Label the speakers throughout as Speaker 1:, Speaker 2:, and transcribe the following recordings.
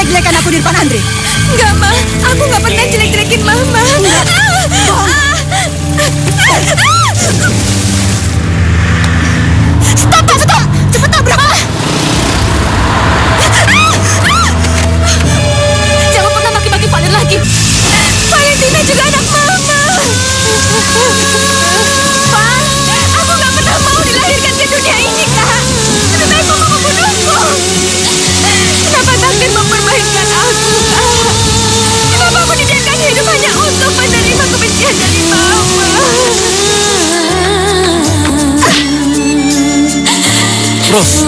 Speaker 1: menjelek-jelekan aku di depan Andre?
Speaker 2: Enggak, Ma. Aku nggak pernah jelek-jelekin Mama.
Speaker 1: Enggak. Bohong. Stop, Pak, stop! Cepat tabrak, Pak!
Speaker 2: Jangan pernah maki-maki Valen lagi. Valentina juga anak Mama. Pak, aku nggak pernah mau dilahirkan ke dunia ini, Kak. Lebih baik Mama membunuhku. Kenapa takdir mempermainkan aku, Kak? Kenapa aku dibiarkan hidup hanya untuk menerima kebencian dari Mama?
Speaker 3: Ros,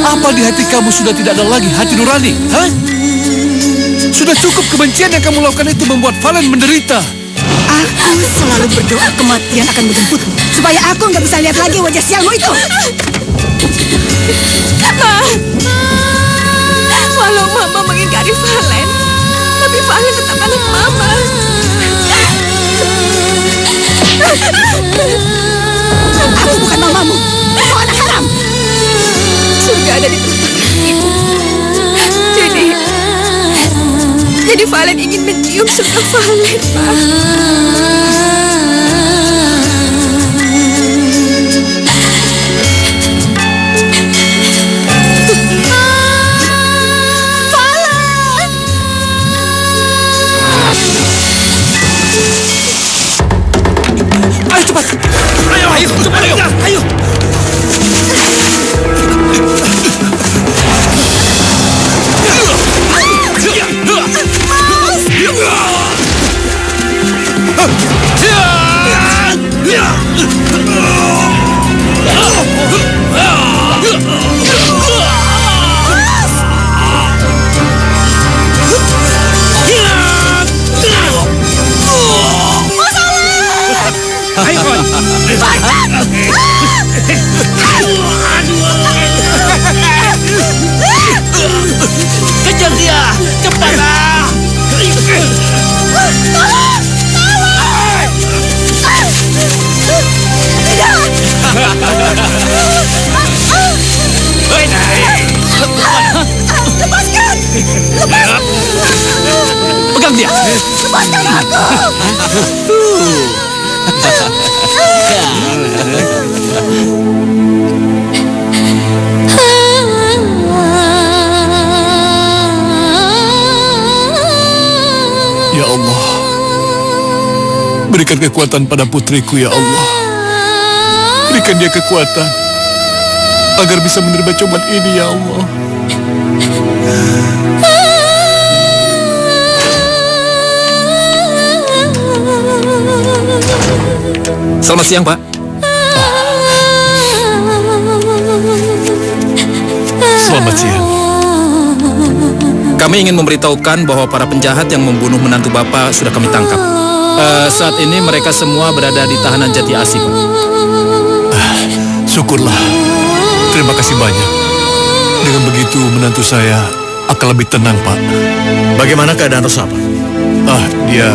Speaker 3: apa di hati kamu sudah tidak ada lagi hati nurani? Hah? Sudah cukup kebencian yang kamu lakukan itu membuat Valen menderita.
Speaker 1: Aku selalu berdoa kematian akan menjemputmu, supaya aku nggak bisa lihat lagi wajah sialmu itu.
Speaker 2: Ma, walau Mama mengingkari Valen, tapi Valen tetap anak Mama.
Speaker 1: Aku bukan mamamu. Kau anak haram.
Speaker 2: Surga ada di telapak kakimu. Jadi Valen ingin mencium surga Valen, Pak.
Speaker 3: Ayo cepat! Ayo cepat! Ayo! Ayo kawan! Kejar dia! Cepatlah!
Speaker 1: Lepaskan!
Speaker 3: Pegang dia!
Speaker 1: Lepaskan aku!
Speaker 3: Ya Allah, berikan kekuatan pada putriku ya Allah. Berikan dia kekuatan agar bisa menerima cobaan ini ya Allah.
Speaker 4: Selamat siang, Pak.
Speaker 3: Selamat siang.
Speaker 4: Kami ingin memberitahukan bahwa para penjahat yang membunuh menantu Bapak sudah kami tangkap. Saat ini mereka semua berada di tahanan Jati Asih, Pak.
Speaker 3: Syukurlah. Terima kasih banyak. Dengan begitu menantu saya akan lebih tenang, Pak.
Speaker 5: Bagaimana keadaan Rosa, Pak?
Speaker 3: Dia...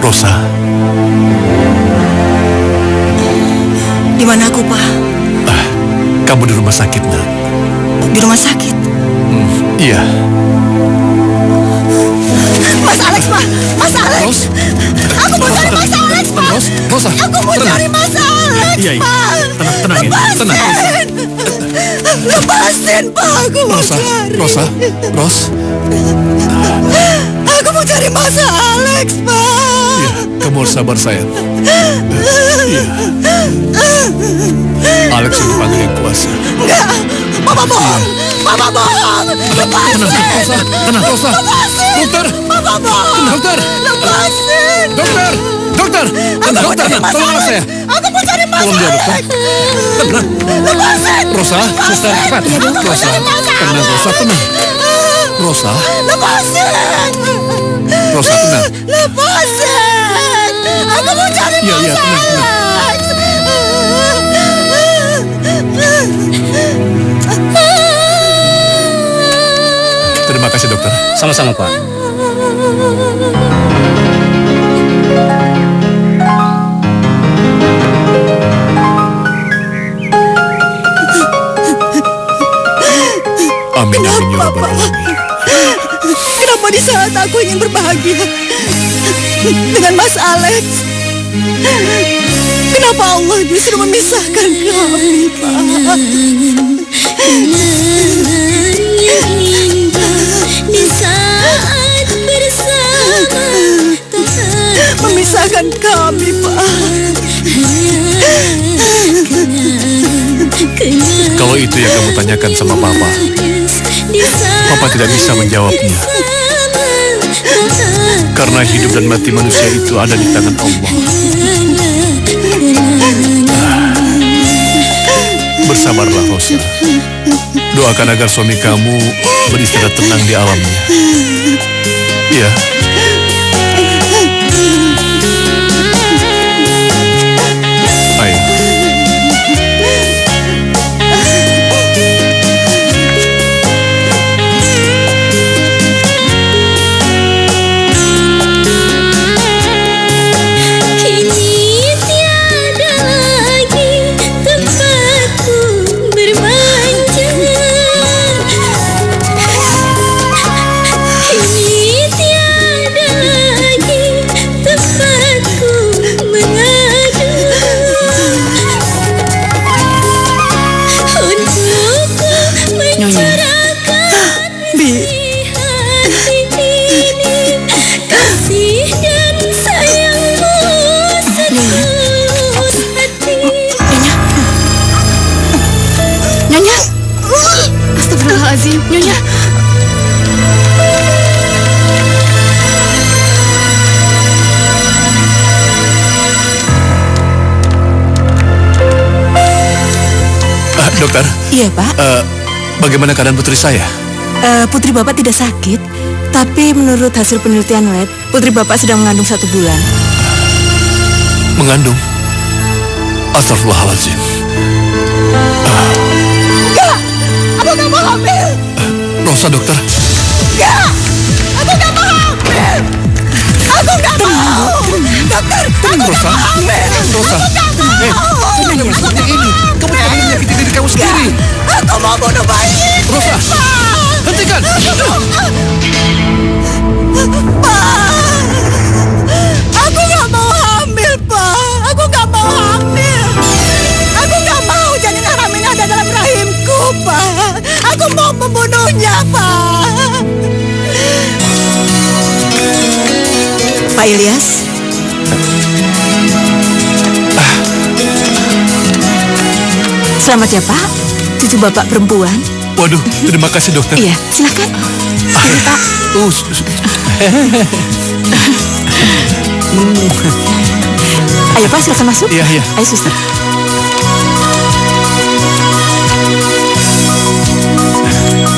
Speaker 3: Rosa.
Speaker 1: Di mana aku, Pak?
Speaker 3: Kamu di rumah sakit, Nak.
Speaker 1: Di rumah sakit?
Speaker 3: Iya.
Speaker 1: Mas Alex, Pak! Mas Alex!
Speaker 3: Ros?
Speaker 1: Aku mau cari Mas Alex, Pak!
Speaker 3: Rosa,
Speaker 1: Aku mau cari Mas Alex,
Speaker 3: Iya,
Speaker 1: Pak!
Speaker 3: tenang ya. Tenang.
Speaker 1: Lepasin, Pak! Aku mau cari.
Speaker 3: Ros.
Speaker 1: Aku mau cari Mas Alex, Pak!
Speaker 3: Iya, kamu harus sabar, sayang. Iya. Alex yang dipanggil yang kuasa.
Speaker 1: Enggak! Papa bohong! Papa bohong! Lepasin!
Speaker 3: Tenang, Rosa.
Speaker 1: Lepasin!
Speaker 3: Dokter!
Speaker 1: Papa bohong!
Speaker 3: Dokter!
Speaker 1: Lepasin!
Speaker 3: Dokter!
Speaker 1: Aku mau
Speaker 3: Dokter!
Speaker 1: cari Mas
Speaker 3: Tolong
Speaker 1: Alex!
Speaker 3: saya.
Speaker 1: Aku mau cari Mas
Speaker 3: Tolong dia,
Speaker 1: Alex!
Speaker 3: dokter. Tenang.
Speaker 1: Lepasin!
Speaker 3: Rosa, suster, cepat.
Speaker 1: Aku mau
Speaker 3: Rosa,
Speaker 1: cari Mas Alex!
Speaker 3: tenang, Rosa, tenang. Rosa,
Speaker 1: Lepasin!
Speaker 3: Rosa, tenang.
Speaker 1: Lepasin! Aku mau cari
Speaker 3: Iya,
Speaker 1: Mas
Speaker 3: tenang.
Speaker 1: Alex!
Speaker 3: Terima kasih, dokter.
Speaker 4: Sama-sama, Pak.
Speaker 5: Amin amin ya
Speaker 1: Kenapa,
Speaker 5: rabbal
Speaker 1: Pak?
Speaker 5: alamin.
Speaker 1: Kenapa di saat aku ingin berbahagia dengan Mas Alex, kenapa Allah justru memisahkan kami, Pak?
Speaker 2: Di saat bersama
Speaker 1: Memisahkan kami, Pak.
Speaker 3: Kalau itu yang kamu tanyakan sama Papa, Papa tidak bisa menjawabnya. Karena hidup dan mati manusia itu ada di tangan Allah. Bersabarlah, Rosa. Doakan agar suami kamu beristirahat tenang di alamnya. Ya. Ayo.
Speaker 2: Kini tiada lagi tempatku bermanja. Kini tiada lagi tempatku mengadu. Untukku mencurahkan
Speaker 1: Bi,
Speaker 2: hati ini, kasih dan sayangmu setulus hati.
Speaker 1: Nyonya. Astagfirullahaladzim, Nyonya.
Speaker 3: Dokter,
Speaker 1: Iya, Pak.
Speaker 3: bagaimana keadaan putri saya?
Speaker 1: Putri Bapak tidak sakit, tapi menurut hasil penelitian lab, putri Bapak sedang mengandung 1 bulan.
Speaker 3: Mengandung? Astagfirullahaladzim.
Speaker 1: Aku gak mau hamil!
Speaker 3: Rosa, dokter.
Speaker 1: Aku gak mau hamil! Aku gak mau! Dokter,
Speaker 3: Tenang, Rosa.
Speaker 1: hamil!
Speaker 3: Rosa. Kamu jangan seperti ini. Kamu tidak boleh menyakiti diri kamu sendiri.
Speaker 1: Aku mau bunuh bayi!
Speaker 3: Rosa, hentikan.
Speaker 1: Aku gak mau hamil, Pak! Aku gak mau hamil! Aku gak mau janin hamil ada dalam rahimku, Pak! Aku mau membunuhnya, Pak! Pak Ilyas? Selamat ya, Pak. Cucu Bapak perempuan.
Speaker 3: Waduh, terima kasih, dokter.
Speaker 1: Iya, silakan. Sini, Pak. Ayo, Pak, silakan masuk.
Speaker 3: Iya, iya.
Speaker 1: Ayo, suster.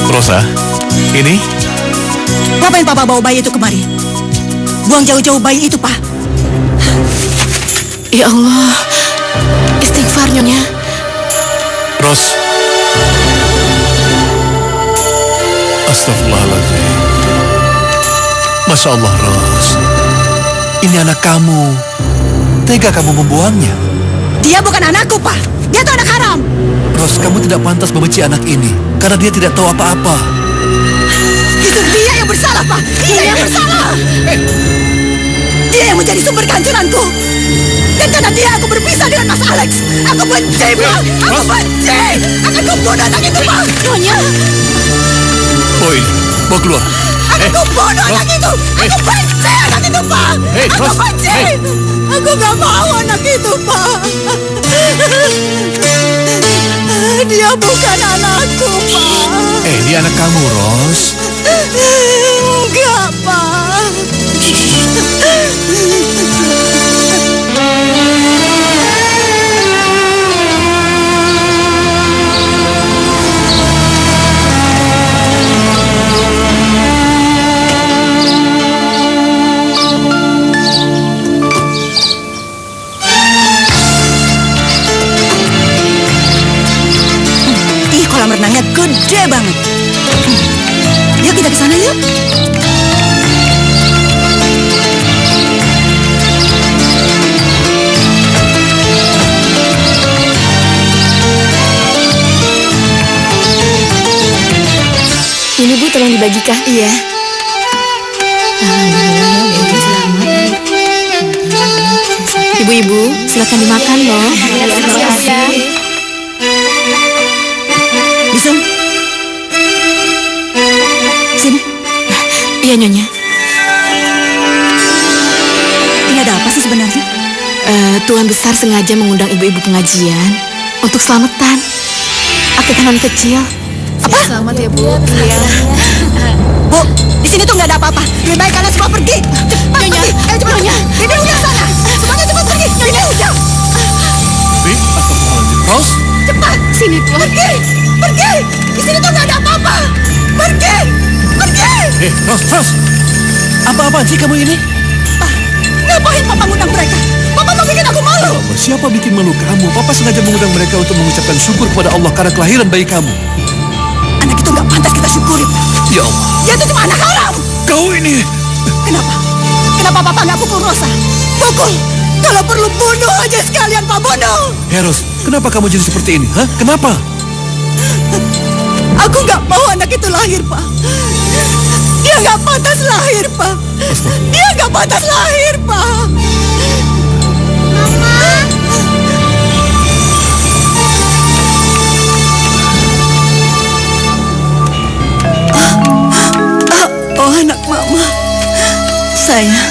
Speaker 3: Rosa, ini
Speaker 1: Ngapain Papa bawa bayi itu kemari? Buang jauh-jauh bayi itu, Pak. Ya Allah. Istighfar, Nyonya.
Speaker 3: Ros. Astagfirullahaladzim. Masya Allah, Ros. Ini anak kamu. Tega kamu membuangnya.
Speaker 1: Dia bukan anakku, Pak. Dia tuh anak haram.
Speaker 3: Ros, kamu tidak pantas membenci anak ini. Karena dia tidak tahu apa-apa.
Speaker 1: Itu dia yang bersalah, Pak. Dia yang bersalah. Dia yang menjadi sumber kehancuranku. Dan karena dia aku berpisah dengan Mas Alex. Aku benci, Pak. Aku benci. Akan kubunuh anak itu, Pak. Nyonya.
Speaker 3: Oh ini, bawa keluar.
Speaker 1: Akan kubunuh anak itu. Aku benci anak itu, Pak. Aku
Speaker 3: Ros.
Speaker 1: benci. Aku gak mau anak itu, Pak. Dia bukan anakku, Pak.
Speaker 3: Dia anak kamu, Ros.
Speaker 1: Enggak, Pak. Ih, kolam renangnya gede banget. Yuk kita ke sana yuk.
Speaker 2: dibagikan.
Speaker 1: Iya.
Speaker 2: Ibu-ibu, silakan dimakan loh.
Speaker 1: Terima kasih. Bisung. Sini.
Speaker 2: Iya, Nyonya.
Speaker 1: Ini ada apa sih sebenarnya?
Speaker 2: Tuan Besar sengaja mengundang ibu-ibu pengajian untuk selamatan. Akikahan kecil.
Speaker 1: Apa? Selamat ya, Bu. Iya. Bu, di sini tuh nggak ada apa-apa. Lebih baik kalian semua pergi. Cepat
Speaker 2: Nyonya.
Speaker 1: pergi. Ayo cepat.
Speaker 2: Nyonya.
Speaker 1: Ini udah sana. Semuanya cepat pergi. Ini udah.
Speaker 3: Ros,
Speaker 1: Cepat.
Speaker 2: Sini, Tuan.
Speaker 1: Pergi. Pergi. Di sini tuh nggak ada apa-apa. Pergi. Pergi.
Speaker 3: Ros. Apa-apaan sih kamu ini?
Speaker 1: Pak, ngapain Papa ngundang mereka? Papa mau bikin aku malu.
Speaker 3: Siapa bikin malu kamu? Papa sengaja mengundang mereka untuk mengucapkan syukur kepada Allah karena kelahiran bayi kamu.
Speaker 1: Anak itu nggak pantas kita syukuri, Pak.
Speaker 3: Ya Allah,
Speaker 1: Dia itu cuma anak haram.
Speaker 3: kau ini.
Speaker 1: Kenapa? Kenapa Papa nggak pukul Rosa? Pukul. Kalau perlu bunuh aja sekalian, Pak, bunuh.
Speaker 3: Ros, kenapa kamu jadi seperti ini? Hah? Kenapa?
Speaker 1: Aku nggak mau anak itu lahir, Pak. Dia nggak pantas lahir, Pak. Dia nggak pantas lahir, Pak. Oh, anak Mama. Sayang.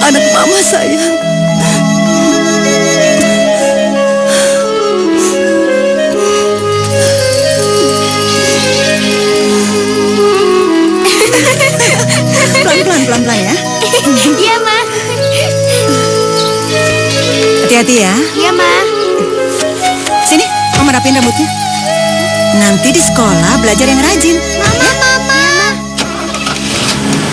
Speaker 1: Anak Mama sayang. Pelan-pelan ya.
Speaker 2: Iya, Ma.
Speaker 1: Hati-hati ya.
Speaker 2: Iya, Ma.
Speaker 1: Sini, Mama rapiin rambutnya. Nanti di sekolah belajar yang rajin.
Speaker 2: Mama.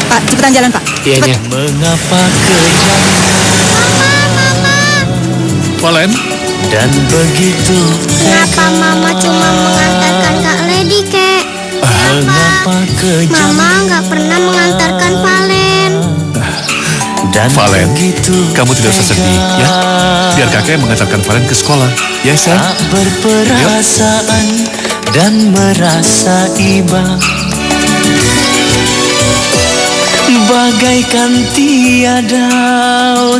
Speaker 1: Pak, cepetan jalan, Pak.
Speaker 4: Iya,
Speaker 1: Cepet.
Speaker 4: Nya.
Speaker 5: Mengapa kejam
Speaker 3: Valen,
Speaker 5: dan begitu
Speaker 6: Kenapa Mama cuma mengantarkan Kak Lady, Kek?
Speaker 5: Mengapa kejam
Speaker 6: Mama nggak pernah mengantarkan Valen.
Speaker 5: dan
Speaker 3: Valen,
Speaker 5: begitu
Speaker 3: kamu tidak usah sedih, ya. Biar kakek mengantarkan Valen ke sekolah. Ya, sayang?
Speaker 5: tak berperasaan dan merasa iba, bagaikan tiada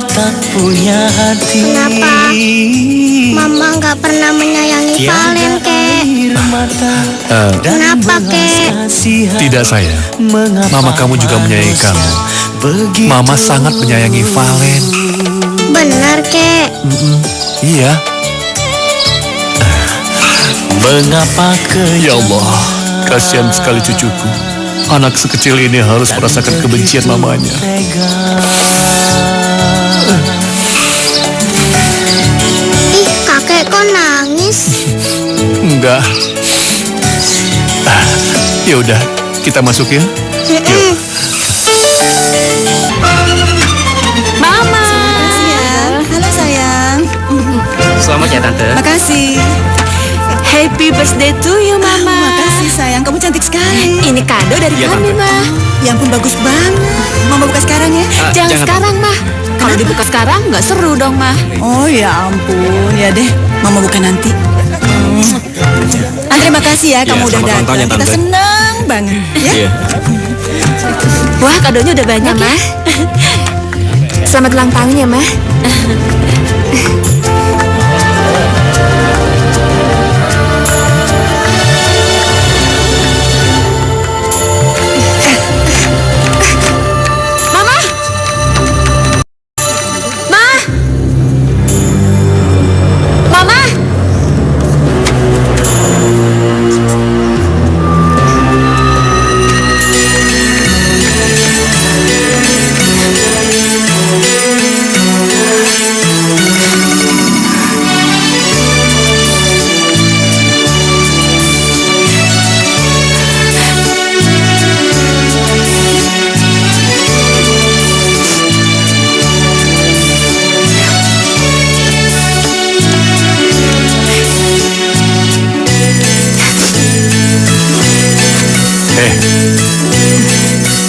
Speaker 5: tak punya hati.
Speaker 6: Kenapa Mama nggak pernah menyayangi Valen, Kek?
Speaker 5: Air mata dan
Speaker 6: Kenapa,
Speaker 5: belas
Speaker 6: Kek?
Speaker 5: kasihan.
Speaker 3: Tidak, sayang.
Speaker 5: Mengapa
Speaker 3: Mama kamu juga menyayangi
Speaker 5: manusia
Speaker 3: kamu.
Speaker 5: begitu
Speaker 3: Mama sangat menyayangi Valen.
Speaker 6: Benar, Kek.
Speaker 3: Iya.
Speaker 5: Mengapa kejam
Speaker 3: Ya Allah, kasihan sekali cucuku. Anak sekecil ini harus merasakan kebencian mamanya.
Speaker 5: tega.
Speaker 6: Ih, kakek kok nangis?
Speaker 3: Enggak. Ya udah, kita masuk ya.
Speaker 6: Mm-mm.
Speaker 2: Mama.
Speaker 1: Halo, sayang.
Speaker 4: Selamat ya, Tante.
Speaker 1: Makasih.
Speaker 2: Happy birthday to you, Mama.
Speaker 1: Makasih, sayang. Kamu cantik sekali.
Speaker 2: Ini kado dari
Speaker 4: Iya,
Speaker 2: kami,
Speaker 4: Tante.
Speaker 2: Ma.
Speaker 1: Ya ampun, bagus banget. Mama buka sekarang ya.
Speaker 2: Jangan sekarang, Ma. Kalau dibuka sekarang nggak seru dong, Ma.
Speaker 1: Oh ya ampun, ya deh. Mama buka nanti. Terima kasih ya, kamu udah
Speaker 4: selamat ulang tahun
Speaker 1: datang.
Speaker 4: ya,
Speaker 1: Kita
Speaker 4: Tante.
Speaker 1: senang banget. Ya.
Speaker 4: Iya.
Speaker 2: Wah, kadonya udah banyak, Ma. Selamat ulang tahun ya, Ma. Mama! Ma! Mama!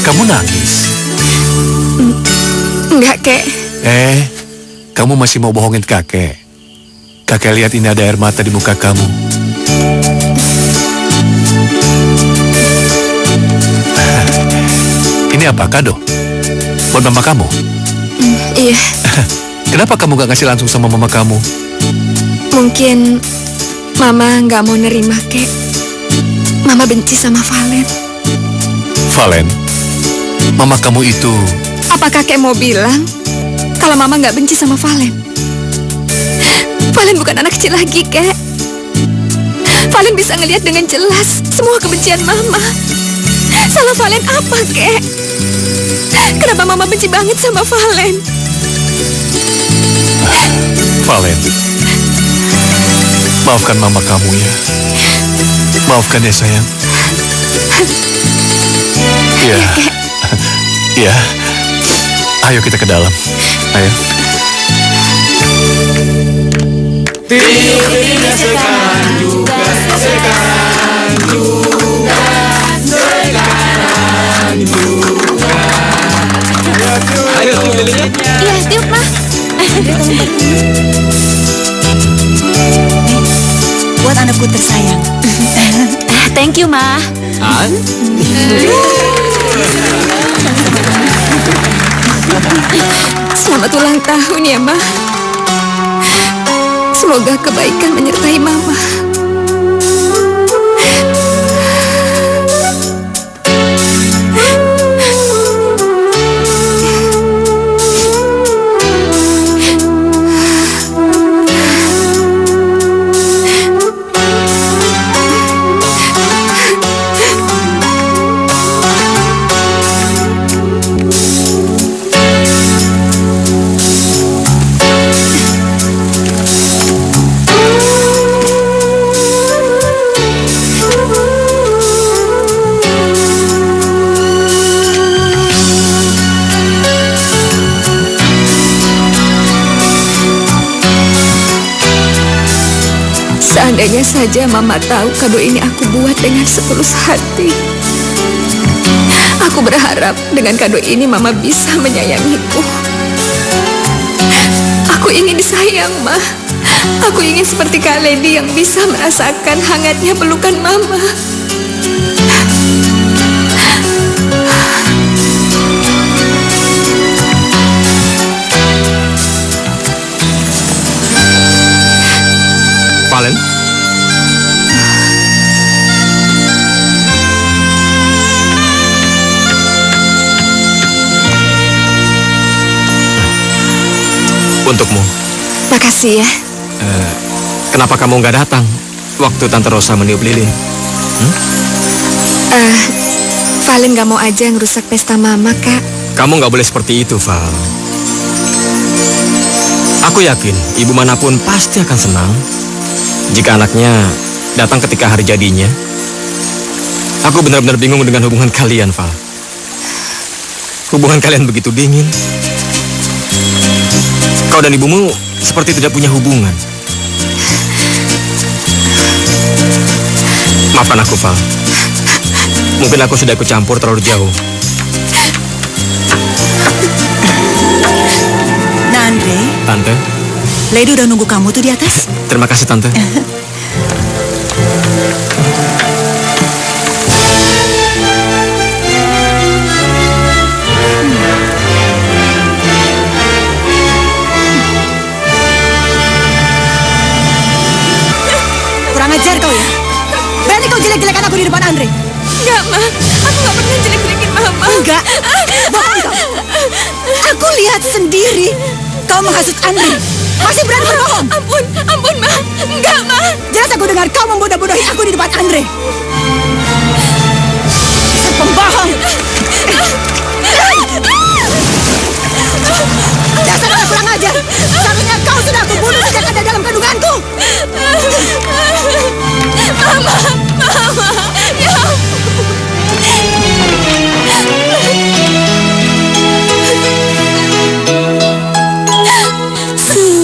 Speaker 3: Kamu nangis?
Speaker 2: Enggak, Kek.
Speaker 3: Kamu masih mau bohongin kakek? Kakek lihat ini ada air mata di muka kamu. Ini apa, kado? Buat mama kamu?
Speaker 2: Iya,
Speaker 3: Kenapa kamu gak ngasih langsung sama mama kamu?
Speaker 2: mungkin Mama nggak mau nerima, Kek. Mama benci sama Valen.
Speaker 3: Valen, mama kamu itu...
Speaker 2: Apa kakek mau bilang kalau Mama nggak benci sama Valen? Valen bukan anak kecil lagi, Kek. Valen bisa ngelihat dengan jelas semua kebencian Mama. Salah Valen apa, Kek? Kenapa Mama benci banget sama Valen?
Speaker 3: Valen, maafkan mama kamu ya. Maafkan ya, sayang. Iya. Iya. Ayo kita ke dalam. Ayo.
Speaker 2: Iya, tiup, Ma.
Speaker 1: Buat anakku tersayang.
Speaker 2: Thank you, Ma. Selamat ulang tahun ya, Ma. Semoga kebaikan menyertai Mama. Seandainya saja Mama tahu kado ini aku buat dengan setulus hati. Aku berharap dengan kado ini Mama bisa menyayangiku. Aku ingin disayang, Ma. Aku ingin seperti Kak Lady yang bisa merasakan hangatnya pelukan Mama.
Speaker 4: Valen? Untukmu.
Speaker 2: Makasih ya.
Speaker 4: Kenapa kamu nggak datang waktu Tante Rosa meniup lilin?
Speaker 2: Valen gak mau aja ngerusak pesta Mama, Kak.
Speaker 4: Kamu nggak boleh seperti itu, Val. Aku yakin ibu manapun pasti akan senang jika anaknya datang ketika hari jadinya. Aku benar-benar bingung dengan hubungan kalian, Val. Hubungan kalian begitu dingin. Kau dan ibumu seperti tidak punya hubungan. Maafkan aku, Val. Mungkin aku sudah ikut campur terlalu jauh.
Speaker 1: Nah, Andre,
Speaker 4: Tante,
Speaker 1: Lady udah nunggu kamu tuh di atas.
Speaker 4: terima kasih, Tante.
Speaker 1: Kurang ajar kau ya. Berani kau jelek-jelekan aku di depan Andre.
Speaker 2: Enggak, Ma. Aku gak pernah jelek-jelekin Mama.
Speaker 1: Enggak. Bohong kau. Aku lihat sendiri kau menghasut Andre. Masih berani berbohong.
Speaker 2: Ampun, Ma. Enggak, Ma.
Speaker 1: Jelas aku dengar kau membodoh-bodohi aku di depan Andre. Dasar pembohong. Dasar anak kurang ajar. Seharusnya kau sudah aku bunuh sejak ada dalam kandunganku.
Speaker 2: Mama. Ya ampun.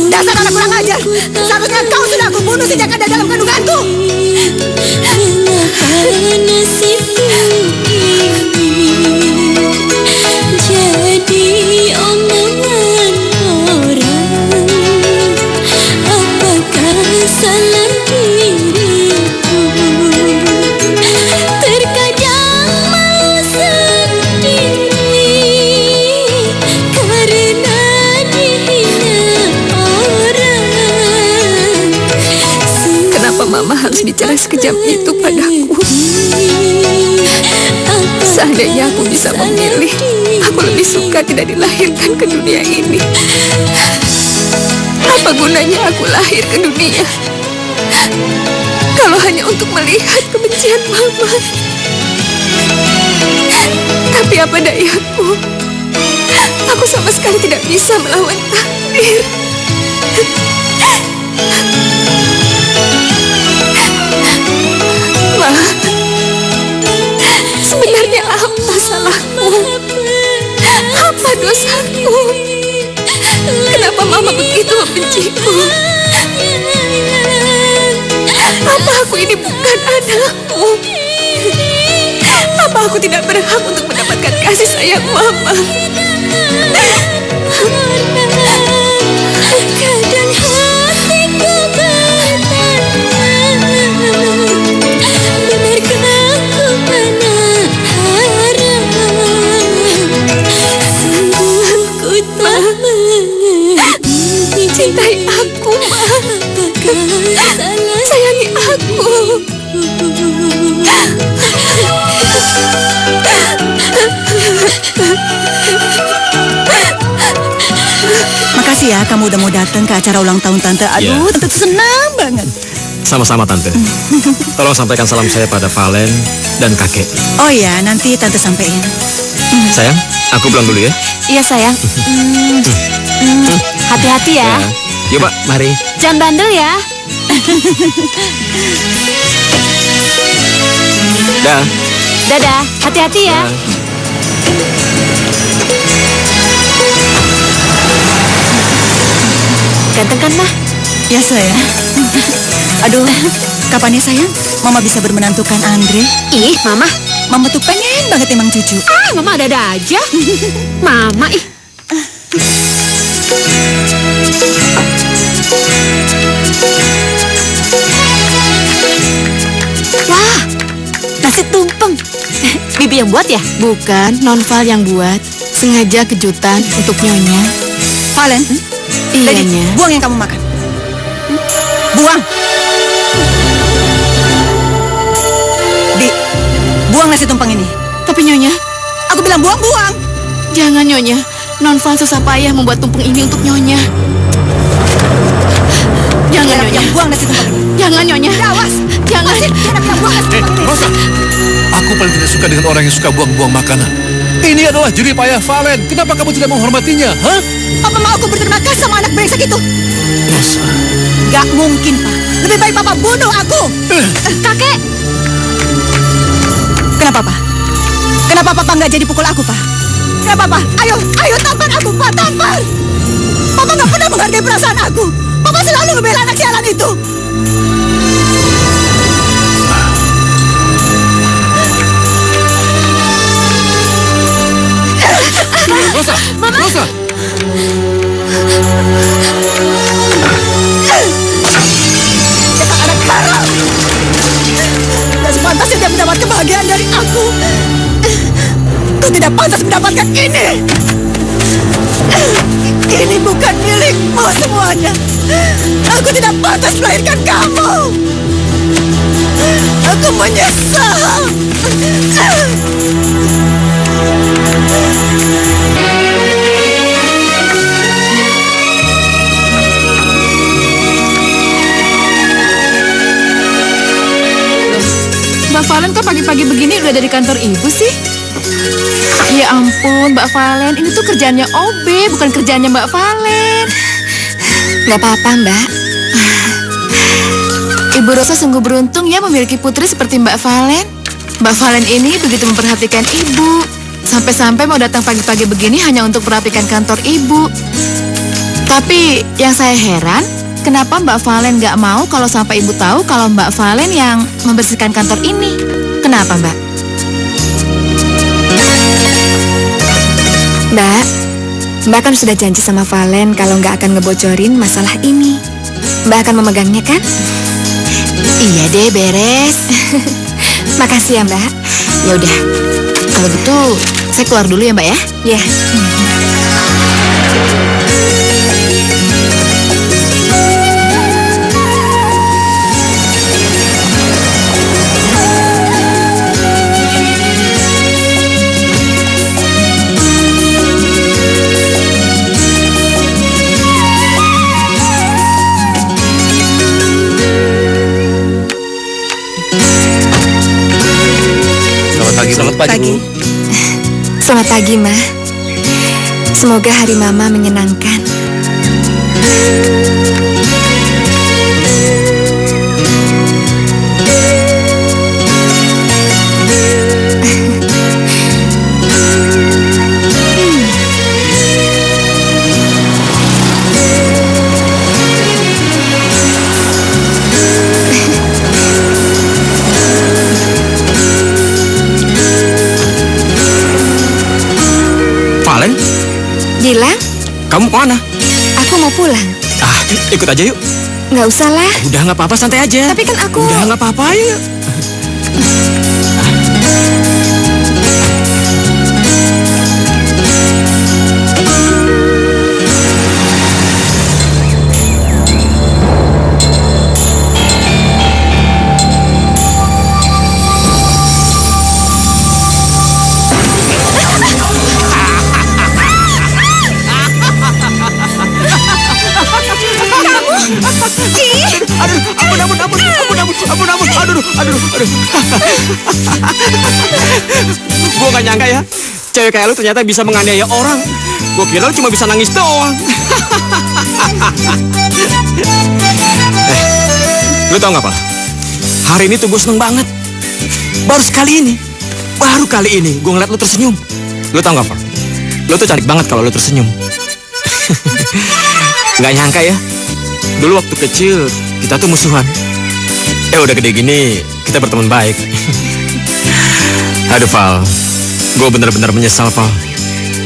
Speaker 1: Dasar anak kurang ajar. Seharusnya kau sudah aku bunuh sejak ada dalam kandunganku.
Speaker 7: Mengapa nasibku ini jadi omongan orang? Apakah salah diriku?
Speaker 2: Mama harus bicara sekejam itu padaku? Seandainya aku bisa memilih, aku lebih suka tidak dilahirkan ke dunia ini. Apa gunanya aku lahir ke dunia kalau hanya untuk melihat kebencian Mama? Tapi apa dayaku, aku sama sekali tidak bisa melawan takdir. Ma, sebenarnya apa salahku? Apa dosaku? Kenapa Mama begitu membenciku? Apa aku ini bukan anakmu? Apa aku tidak berhak untuk mendapatkan kasih sayang Mama?
Speaker 7: Kadang hatiku bertanya, benarkah aku penasaran? Sungguh ku tak mengerti.
Speaker 2: Cintai aku, Ma. Sayangi aku.
Speaker 1: Makasih ya kamu udah mau datang ke acara ulang tahun Tante. Aduh,
Speaker 4: Ya.
Speaker 1: Tante tuh senang banget.
Speaker 4: Sama-sama Tante. Tolong sampaikan salam saya pada Valen dan kakek.
Speaker 1: Oh ya, nanti Tante sampein.
Speaker 4: Sayang, aku pulang dulu ya.
Speaker 2: Iya, sayang. Hati-hati ya.
Speaker 4: Yuk Pak, mari.
Speaker 2: Jangan bandel ya.
Speaker 4: Dah.
Speaker 2: Dadah, hati-hati ya.
Speaker 4: Dah.
Speaker 2: Ganteng kan, Ma?
Speaker 1: Ya sayang. Aduh, kapan ya sayang? Mama bisa bermenantukan Andre.
Speaker 2: Ih, Mama.
Speaker 1: Mama tuh pengen banget emang cucu.
Speaker 2: Mama ada-ada aja. Mama, ih. Wah, nasi tumpeng. Bibi yang buat ya?
Speaker 8: Bukan, Nonval yang buat. Sengaja kejutan untuk Nyonya.
Speaker 1: Valen,
Speaker 8: Iya,
Speaker 1: Lady,
Speaker 8: Nya.
Speaker 1: buang yang kamu makan. Buang. Di, buang nasi tumpeng ini.
Speaker 8: Tapi Nyonya,
Speaker 1: Aku bilang buang-buang.
Speaker 8: jangan Nyonya. Nonval susah payah membuat tumpeng ini untuk Nyonya. Jangan
Speaker 1: Anak
Speaker 8: Nyonya.
Speaker 1: yang buang nasi tumpeng ini.
Speaker 8: Jangan Nyonya.
Speaker 1: Awas.
Speaker 8: Jangan.
Speaker 1: Anak yang buang nasi tumpeng ini.
Speaker 3: Rosa, aku paling tidak suka dengan orang yang suka buang-buang makanan. Ini adalah jerih payah Valen. Kenapa kamu tidak menghormatinya? Hah?
Speaker 1: Papa mau aku berterima kasih sama anak brengsek itu?
Speaker 3: Rosa.
Speaker 1: Gak mungkin, Pak. Lebih baik Papa bunuh aku.
Speaker 2: Kakek.
Speaker 1: Kenapa, Pak? Kenapa Papa nggak jadi pukul aku, Pak? Kenapa, Pak? Ayo tampar aku, Pak, tampar! Papa nggak pernah menghargai perasaan aku. Papa selalu ngebela anak sialan itu.
Speaker 3: Rosa, Rosa.
Speaker 1: Dasar anak haram. Dan sepantasnya dia mendapat kebahagiaan dari aku. Kau tidak pantas mendapatkan ini. Ini bukan milikmu semuanya. Aku tidak pantas melahirkan kamu. Aku menyesal.
Speaker 8: Mbak Valen kok pagi-pagi begini udah dari kantor ibu sih? Ya ampun Mbak Valen, ini tuh kerjaannya OB, bukan kerjaannya Mbak Valen.
Speaker 2: Gak apa-apa, Mbak.
Speaker 8: Ibu Rosa sungguh beruntung ya memiliki putri seperti Mbak Valen. Mbak Valen ini begitu memperhatikan ibu. Sampai-sampai mau datang pagi-pagi begini hanya untuk merapikan kantor ibu. Tapi yang saya heran, kenapa Mbak Valen gak mau kalau sampai ibu tahu kalau Mbak Valen yang membersihkan kantor ini? Kenapa Mbak?
Speaker 2: Mbak kan sudah janji sama Valen kalau nggak akan ngebocorin masalah ini. Mbak akan memegangnya kan?
Speaker 8: Iya deh, beres.
Speaker 2: Makasih ya, Mbak.
Speaker 8: Ya udah, kalau gitu saya keluar dulu ya Mbak ya.
Speaker 2: Ya.
Speaker 1: Pagi.
Speaker 2: Selamat pagi, Ma. Semoga hari Mama menyenangkan.
Speaker 4: Valen,
Speaker 2: Gilang,
Speaker 4: kamu kemana?
Speaker 2: aku mau pulang.
Speaker 4: Ah, ikut aja yuk.
Speaker 2: Nggak usah lah.
Speaker 4: Udah nggak apa-apa, santai aja.
Speaker 2: Tapi kan aku...
Speaker 4: Udah nggak apa-apa, ayo. Gue gak nyangka ya, cewek kayak lu ternyata bisa menganiaya orang. Gue kira lu cuma bisa nangis doang. Lu tau gak, Pak? Hari ini tuh gue seneng banget. Baru kali ini gue ngeliat lu tersenyum. Lu tau gak, Pak? Lu tuh cantik banget kalau lu tersenyum. Gak nyangka ya, dulu waktu kecil kita tuh musuhan. Udah gede gini, kita berteman baik. Aduh, Val, gue bener-bener menyesal, Val.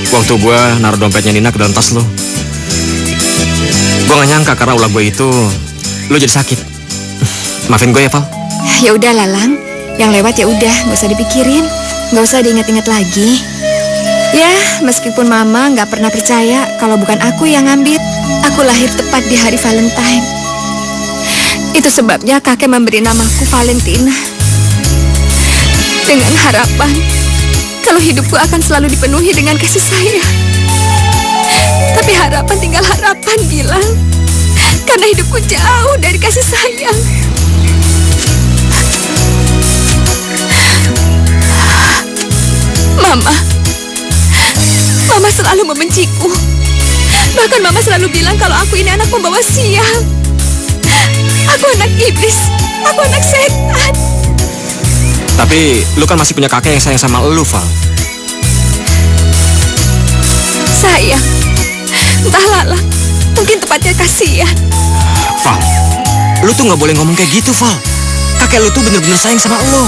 Speaker 4: Waktu gue naruh dompetnya Nina ke dalam tas lo. Gue gak nyangka karena ulah gue itu, lo jadi sakit. Maafin gue ya, Val.
Speaker 2: Ya udah, Lalang. Yang lewat ya udah, nggak usah dipikirin, nggak usah diingat-ingat lagi. Ya, meskipun Mama nggak pernah percaya kalau bukan aku yang ngambil, aku lahir tepat di hari Valentine. Itu sebabnya kakek memberi namaku Valentina. Dengan harapan kalau hidupku akan selalu dipenuhi dengan kasih sayang. Tapi harapan tinggal harapan, Gilang. Karena hidupku jauh dari kasih sayang. Mama selalu membenciku. Bahkan Mama selalu bilang kalau aku ini anak pembawa sial. Aku anak iblis, aku anak setan.
Speaker 4: Tapi lu kan masih punya kakek yang sayang sama lu, Val.
Speaker 2: Sayang, entahlah, mungkin tepatnya kasihan.
Speaker 4: Val, lu tuh gak boleh ngomong kayak gitu, Val. Kakek lu tuh bener-bener sayang sama lu.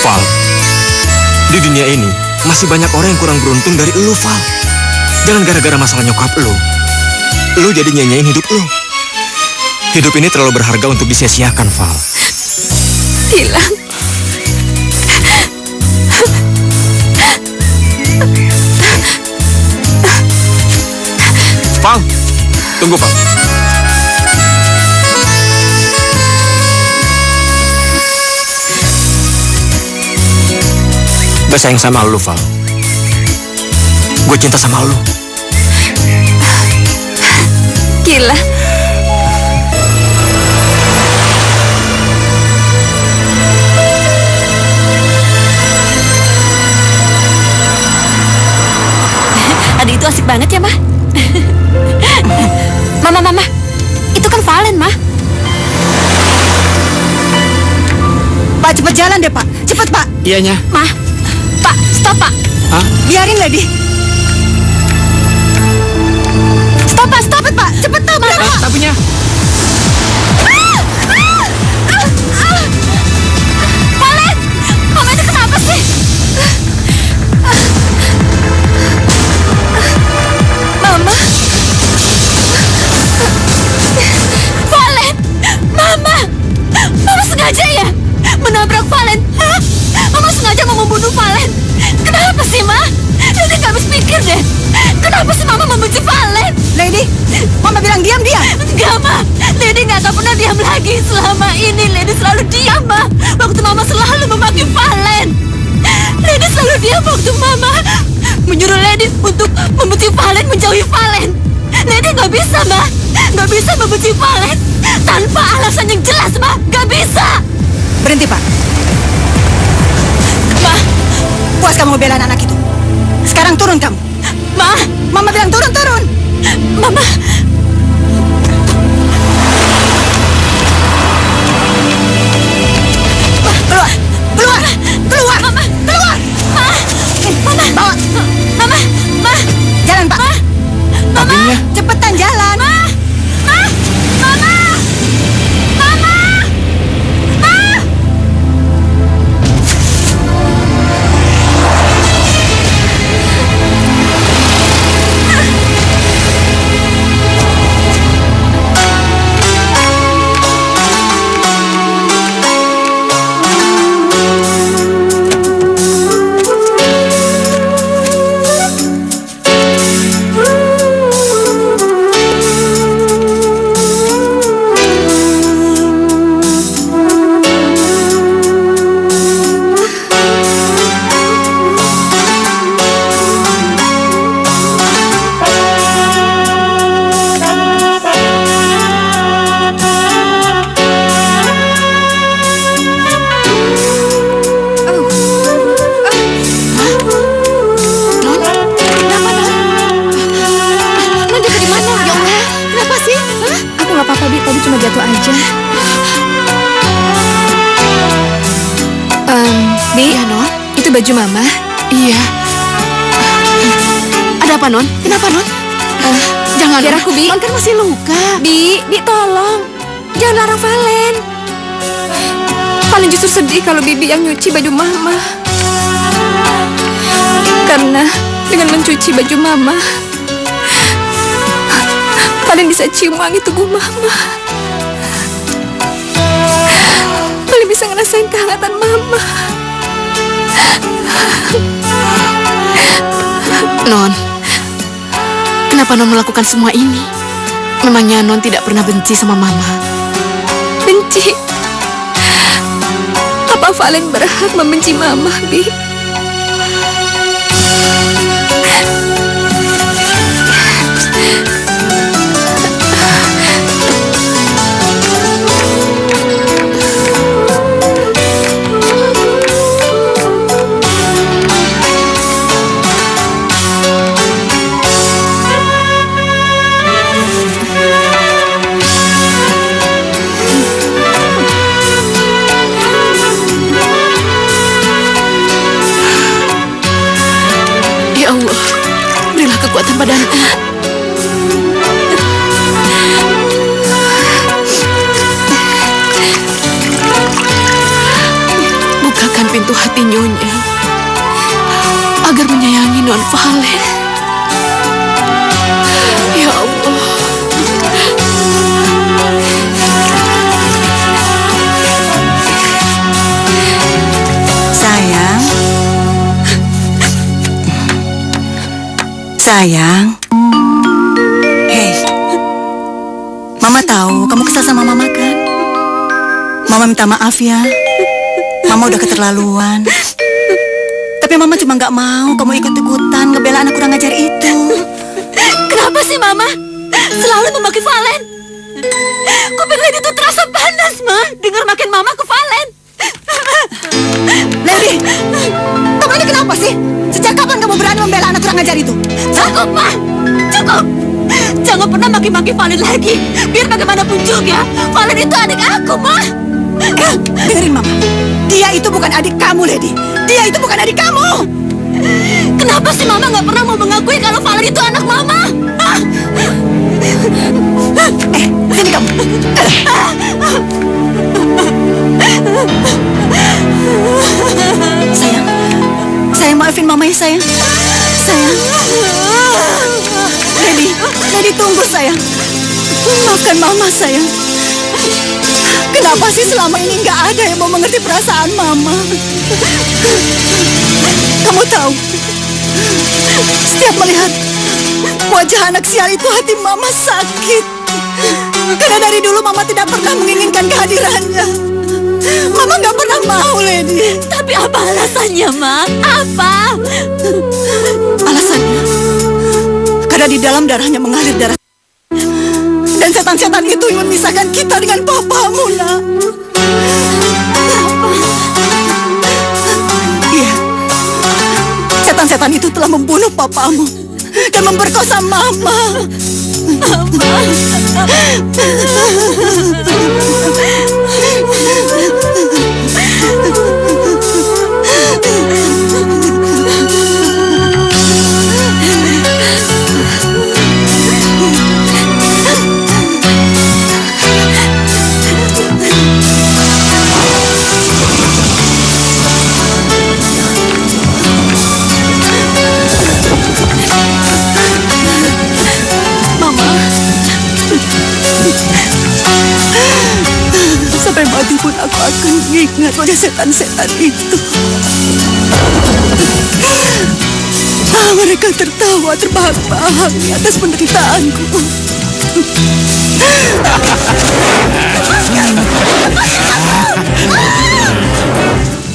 Speaker 4: Val, di dunia ini masih banyak orang yang kurang beruntung dari lu, Val. Jangan gara-gara masalah nyokap lu jadi nyanyain hidup lu. Hidup ini terlalu berharga untuk disia-siakan, Val.
Speaker 2: Gilang.
Speaker 4: Val, tunggu, Val. Gue sayang sama lu, Val. Gue cinta sama lu.
Speaker 2: Gila.
Speaker 7: Aduh, itu asik banget ya, Ma. Mama, itu kan Valen, Ma.
Speaker 1: Pak, cepet jalan deh, Pak. Cepet, Pak.
Speaker 4: Iyanya.
Speaker 7: Ma, Pak, stop, Pak.
Speaker 4: Hah?
Speaker 1: Biarin, Lady.
Speaker 7: Stop, Pak, stop, Pak. Cepet, Pak.
Speaker 4: Tapinya.
Speaker 7: Valen, Mama itu kenapa sih?
Speaker 2: Mama.
Speaker 7: Valen, Mama sengaja ya menabrak Valen? Hah? Mama sengaja mau membunuh Valen? Kenapa sih, Ma? Lady gak habis pikir deh. Kenapa sih Mama membenci Valen?
Speaker 1: Lady, Mama bilang diam.
Speaker 7: Enggak, Ma. Lady gak akan pernah diam lagi. Selama ini Lady selalu diam, Ma. Waktu Mama selalu memaki Valen. Lady selalu diam waktu Mama menyuruh Lady untuk membenci Valen, menjauhi Valen. Lady gak bisa, Ma. Gak bisa membenci Valen tanpa alasan yang jelas, Ma. Gak bisa.
Speaker 1: Berhenti, Pak. Puas kamu belain anak itu. Sekarang turun kamu.
Speaker 7: Ma,
Speaker 1: Mama bilang turun.
Speaker 7: Mama.
Speaker 1: Keluar.
Speaker 7: Mama.
Speaker 1: Keluar.
Speaker 7: Mama.
Speaker 1: Bawa.
Speaker 7: Mama. Ma.
Speaker 1: Jalan, Pak.
Speaker 3: Tabingnya.
Speaker 1: Cepetan jalan.
Speaker 8: Baju Mama? Iya. Ada apa, Non? Kenapa, Non? Jangan, biar aku, Bi. Non kan masih luka. Bi, tolong. Jangan larang Valen. Valen justru sedih kalau Bibi yang nyuci baju Mama. Karena dengan mencuci baju Mama, Valen bisa cium wangi tubuh Mama. Valen bisa ngerasain kehangatan Mama. Non, kenapa Non melakukan semua ini? Memangnya Non tidak pernah benci sama Mama? Benci? Apa Valen berhak membenci Mama, Bi? Kekuatan badanku. Bukakan pintu hati Nyonya agar menyayangi Non Valen. Ya Allah.
Speaker 1: Sayang. Hei. Mama tahu kamu kesal sama Mama kan? Mama minta maaf ya. Mama udah keterlaluan. Tapi Mama cuma nggak mau kamu ikut-ikutan ngebela anak kurang ajar itu.
Speaker 7: Kenapa sih Mama selalu memaki Valen? Kuping Lady itu terasa panas, Ma. Dengar makin Mama ke Valen.
Speaker 1: Lady, kamu ini kenapa sih? Sejak kapan kamu berani membela anak kurang ajar itu?
Speaker 7: Cukup, Ma. Cukup. Jangan pernah maki-maki Valen lagi. Biar bagaimanapun juga, Valen itu adik aku, Ma.
Speaker 1: Dengerin Mama. Dia itu bukan adik kamu, Lady. Dia itu bukan adik kamu.
Speaker 7: Kenapa sih Mama nggak pernah mau mengakui kalau Valen itu anak Mama?
Speaker 1: Sini kamu. Sayang maafin Mama ya sayang. Sayang. Lady tunggu sayang. Maafkan Mama sayang. Kenapa sih selama ini nggak ada yang mau mengerti perasaan Mama? Kamu tahu, setiap melihat wajah anak sial itu hati Mama sakit. Karena dari dulu Mama tidak pernah menginginkan kehadirannya. Mama nggak pernah mau, Lady.
Speaker 7: Tapi apa alasannya, Ma? Apa?
Speaker 1: Alasannya? Karena di dalam darahnya mengalir darah. Dan setan-setan itu yang memisahkan kita dengan papamu, Nak. Iya. membunuh papamu dan memperkosa Mama. Sampai mati pun aku akan ingat pada setan-setan itu. Mereka tertawa terbahak-bahak di atas penderitaanku.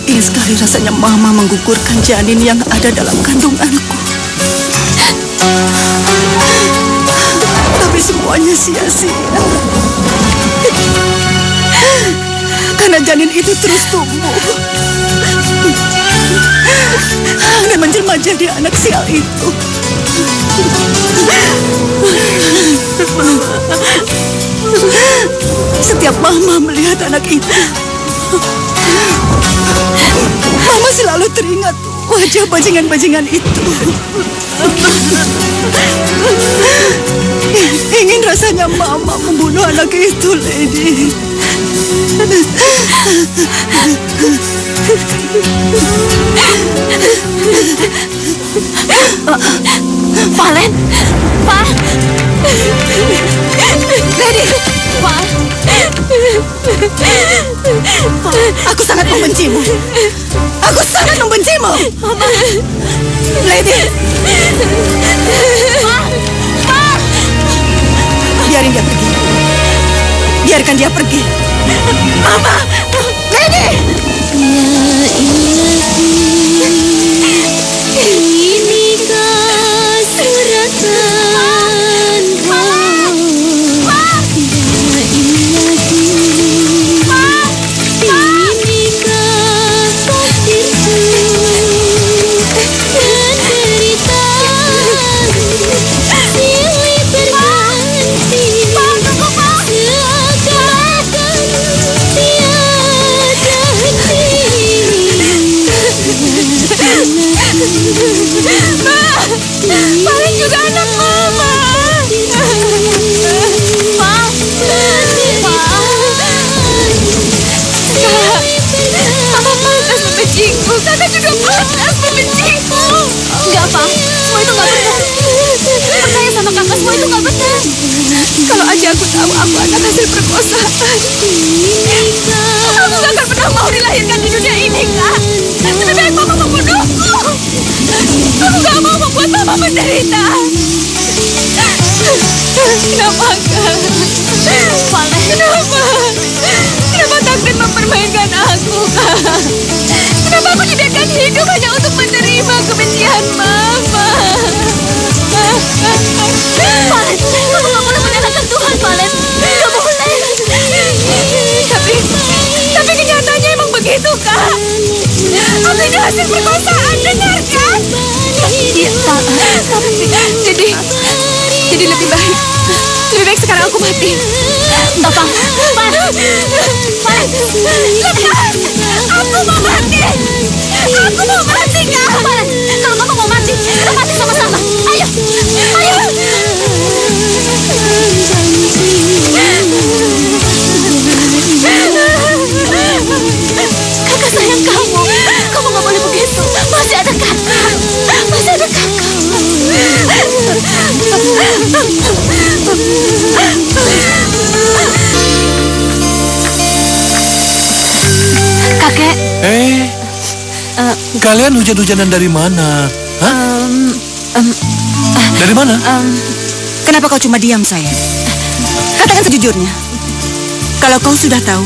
Speaker 1: Ingin sekali rasanya Mama menggugurkan janin yang ada dalam kandunganku. Tapi semuanya sia-sia. Karena janin itu terus tumbuh dan menjelma jadi anak sial itu. Setiap Mama melihat anak itu, Mama selalu teringat wajah bajingan-bajingan itu. Ingin rasanya Mama membunuh anak itu, Lady.
Speaker 7: Valen, Pak,
Speaker 1: Lady,
Speaker 7: Pak,
Speaker 1: aku sangat membencimu. Aku sangat membencimu. Lady,
Speaker 7: Pak,
Speaker 1: biarin dia pergi. Biarkan dia pergi. Mama, Lady.
Speaker 6: Inikah suratan inikah takdirku dan derita silih berganti seakan-akan tiada
Speaker 7: Valen juga anak Mama. Pak, Mama pantas membenciku. Kakak juga pantas membenciku. Enggak, Pak. Semua itu enggak benar. Percaya sama kakak, semua itu enggak benar. Kalau aja aku tahu aku anak hasil perkosaan, aku gak akan pernah mau dilahirkan di dunia ini, Kak. Lebih baik Mama membunuhku. Aku gak mau membuat Mama menderita. Kenapa, Kak? Valen, kenapa? Kenapa takdir mempermainkan aku, Kak? Kenapa aku dibiarkan hidup hanya untuk menerima kebencian Mama? Valen, kamu gak boleh menyalahkan Tuhan, Valen. Gak boleh. Tapi kenyataannya emang begitu, Kak. Aku ini hasil perkosaan, dengarkan? Iya, jadi lebih baik sekarang aku mati. Bapak, Valen, lepas. Aku mau mati. Aku mau mati, Kak. Valen, kalau kamu mau mati, kita mati sama-sama. Ayo. Kakak sayang kamu. Kamu gak boleh begitu. Masih ada kakak. Kakek.
Speaker 3: Kalian hujan-hujanan dari mana? Hah? Dari mana?
Speaker 1: Kenapa kau cuma diam, sayang? Katakan sejujurnya. Kalau kau sudah tahu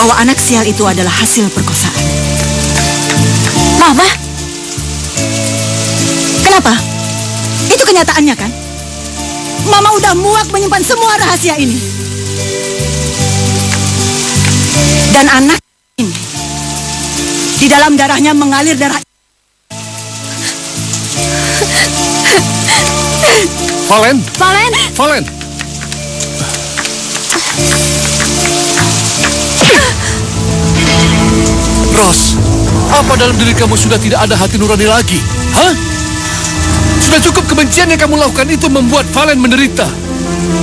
Speaker 1: bahwa anak sial itu adalah hasil perkosaan.
Speaker 7: Mama?
Speaker 1: Kenapa? Itu kenyataannya, kan? Mama udah muak menyimpan semua rahasia ini. Dan anak ini, di dalam darahnya mengalir darah.
Speaker 3: Valen,
Speaker 8: Valen,
Speaker 3: Valen. Ros, apa dalam diri kamu sudah tidak ada hati nurani lagi? Hah? Sudah cukup kebencian yang kamu lakukan itu membuat Valen menderita.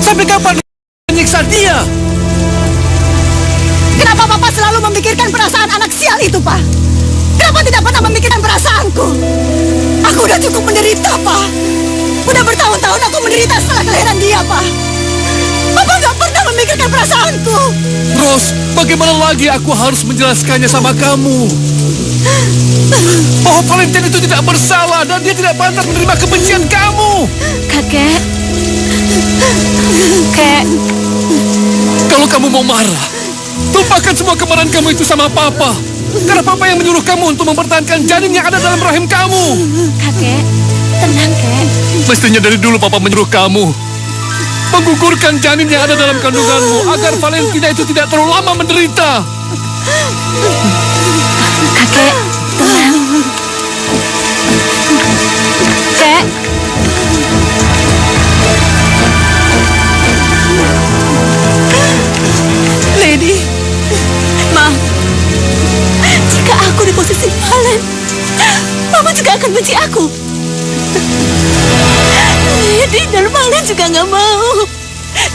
Speaker 3: Sampai kapan menyiksa dia?
Speaker 1: Kenapa Papa selalu memikirkan perasaan anak sial itu, Pak? Kenapa tidak pernah memikirkan perasaanku? Aku udah cukup menderita, Pak. Udah bertahun-tahun aku menderita setelah kelahiran dia, Pak. Papa gak pernah memikirkan perasaanku.
Speaker 3: Ros, bagaimana lagi aku harus menjelaskannya sama kamu? Bahwa Valentine itu tidak bersalah dan dia tidak pantas menerima kebencian kamu.
Speaker 7: Kakek. Kek.
Speaker 3: Kalau kamu mau marah, tumpahkan semua kemarahan kamu itu sama Papa. Karena Papa yang menyuruh kamu untuk mempertahankan janin yang ada dalam rahim kamu.
Speaker 7: Kakek, tenang, Kek.
Speaker 3: Mestinya dari dulu Papa menyuruh kamu menggugurkan janin yang ada dalam kandunganmu agar Valentina itu tidak terlalu lama menderita.
Speaker 7: Kakek, tenang. Kek.
Speaker 1: Lady,
Speaker 7: Ma, jika aku di posisi Valen, Mama juga akan benci aku. Lady dan Valen juga nggak mau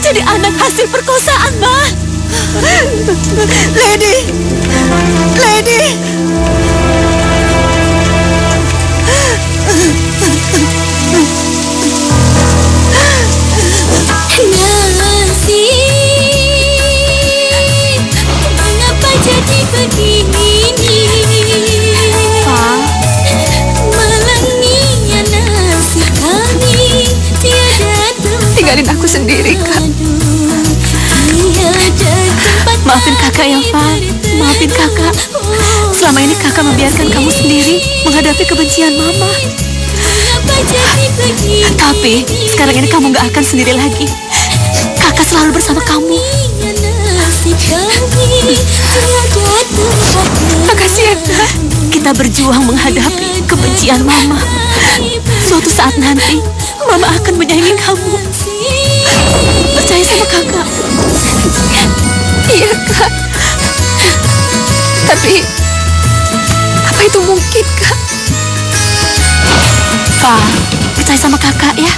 Speaker 7: jadi anak hasil perkosaan, Ma.
Speaker 1: Lady, Lady.
Speaker 2: Mengapa jadi begini?
Speaker 7: Pa,
Speaker 2: Melangnya nasib kami tiada tempat.
Speaker 7: tinggalin aku sendiri, Kak.
Speaker 2: Tiada tempat.
Speaker 7: Maafin kakak ya, Pak. Maafin kakak. Selama ini kakak membiarkan kamu sendiri menghadapi kebencian Mama.
Speaker 2: Mengapa jadi begini?
Speaker 7: Tapi sekarang ini kamu nggak akan sendiri lagi. Kakak selalu bersama kamu.
Speaker 2: Nasib kami tiada tempat.
Speaker 7: Makasih ya, Kak. Kita berjuang menghadapi kebencian Mama. Suatu saat nanti, Mama akan menyayangi kamu. Percaya sama kakak. Iya, Kak. Tapi, apa itu mungkin, Kak? Pak, percaya sama kakak ya.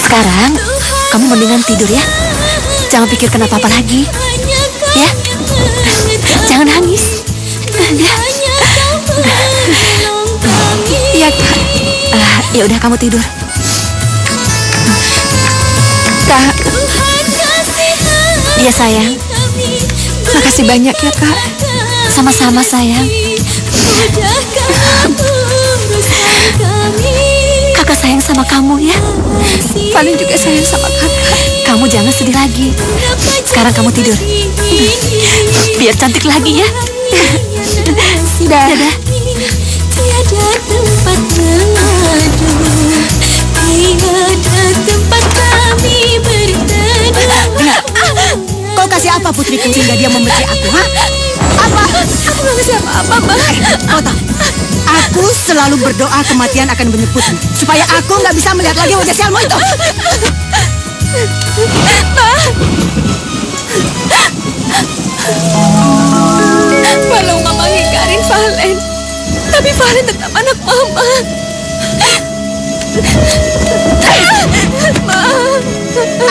Speaker 7: Sekarang, kamu mendingan tidur ya. Jangan pikirkan apa-apa lagi. Ya, jangan nangis. Ya. Iya, Kak. Ya udah kamu tidur. Kak. Iya, sayang. Makasih banyak ya, Kak. Sama-sama, sayang. Kakak sayang sama kamu ya. Valen juga sayang sama kakak. Kamu jangan sedih lagi. Sekarang kamu tidur. Biar cantik lagi ya. Dadah.
Speaker 2: Tiada tempat mengadu, tiada tempat kami berteduh.
Speaker 1: Kau kasih apa putriku sehingga dia membenci aku, ha? Apa?
Speaker 7: Aku gak ngasih apa-apa, Ma.
Speaker 1: Kau tahu, aku selalu berdoa kematian akan menyebutmu supaya aku nggak bisa melihat lagi wajah sialmu itu.
Speaker 7: Walau Mama ngingkarin Valen, tapi Valen tetap anak Mama.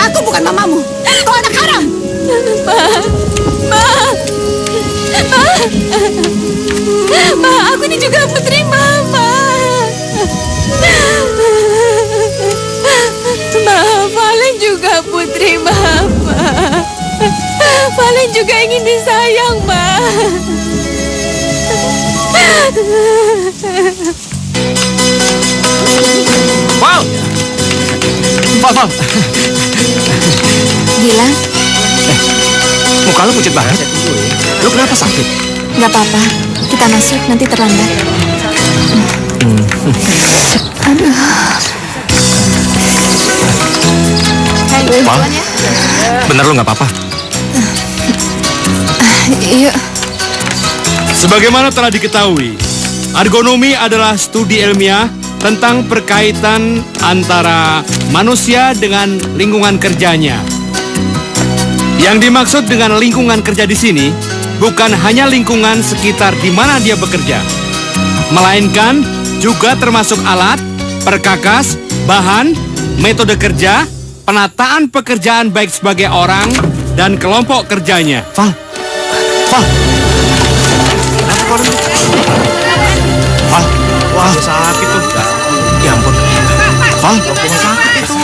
Speaker 1: Aku bukan mamamu. Kau anak haram.
Speaker 7: Ma, aku ini juga putri Mama. Ma, Valen juga putri Mama. Valen juga ingin disayang, Ma.
Speaker 4: Val! Val!
Speaker 8: Gilang,
Speaker 4: Muka lu pucat banget. Lu kenapa sakit?
Speaker 8: nggak apa-apa. Kita masuk, nanti terlambat. Aduh.
Speaker 4: Val, bener lu nggak apa-apa?
Speaker 8: Iya.
Speaker 9: Sebagaimana telah diketahui, Ergonomi adalah studi ilmiah tentang perkaitan antara manusia dengan lingkungan kerjanya. Yang dimaksud dengan lingkungan kerja di sini bukan hanya lingkungan sekitar di mana dia bekerja, melainkan juga termasuk alat, perkakas, bahan, metode kerja, penataan pekerjaan baik sebagai orang dan kelompok kerjanya.
Speaker 4: Val. Wah, sakit tuh. Ya ampun. Val, sakit itu.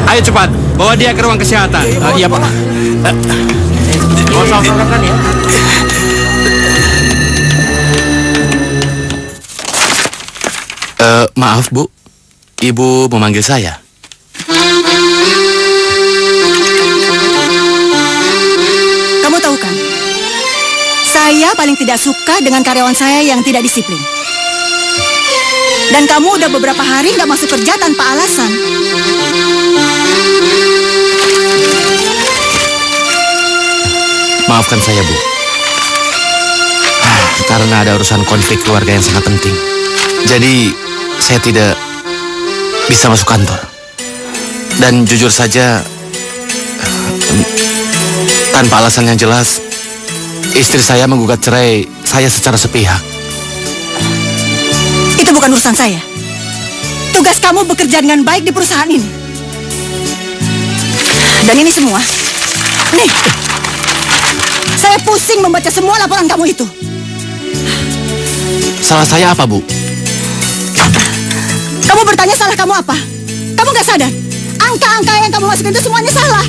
Speaker 9: Ayo cepat, bawa dia ke ruang kesehatan.
Speaker 4: Iya, Pak.
Speaker 5: Maaf, Bu. Ibu memanggil saya.
Speaker 1: Kamu tahu kan? Saya paling tidak suka dengan karyawan saya yang tidak disiplin. Dan kamu udah beberapa hari nggak masuk kerja tanpa alasan.
Speaker 5: Maafkan saya, Bu. Karena ada urusan konflik keluarga yang sangat penting. Jadi, saya tidak bisa masuk kantor. Dan jujur saja, tanpa alasan yang jelas, istri saya menggugat cerai saya secara sepihak.
Speaker 1: Itu bukan urusan saya. Tugas kamu bekerja dengan baik di perusahaan ini. Dan ini semua. Nih. Saya pusing membaca semua laporan kamu itu.
Speaker 5: Salah saya apa, Bu?
Speaker 1: Kamu bertanya salah kamu apa? Kamu nggak sadar? Angka-angka yang kamu masukin itu semuanya salah.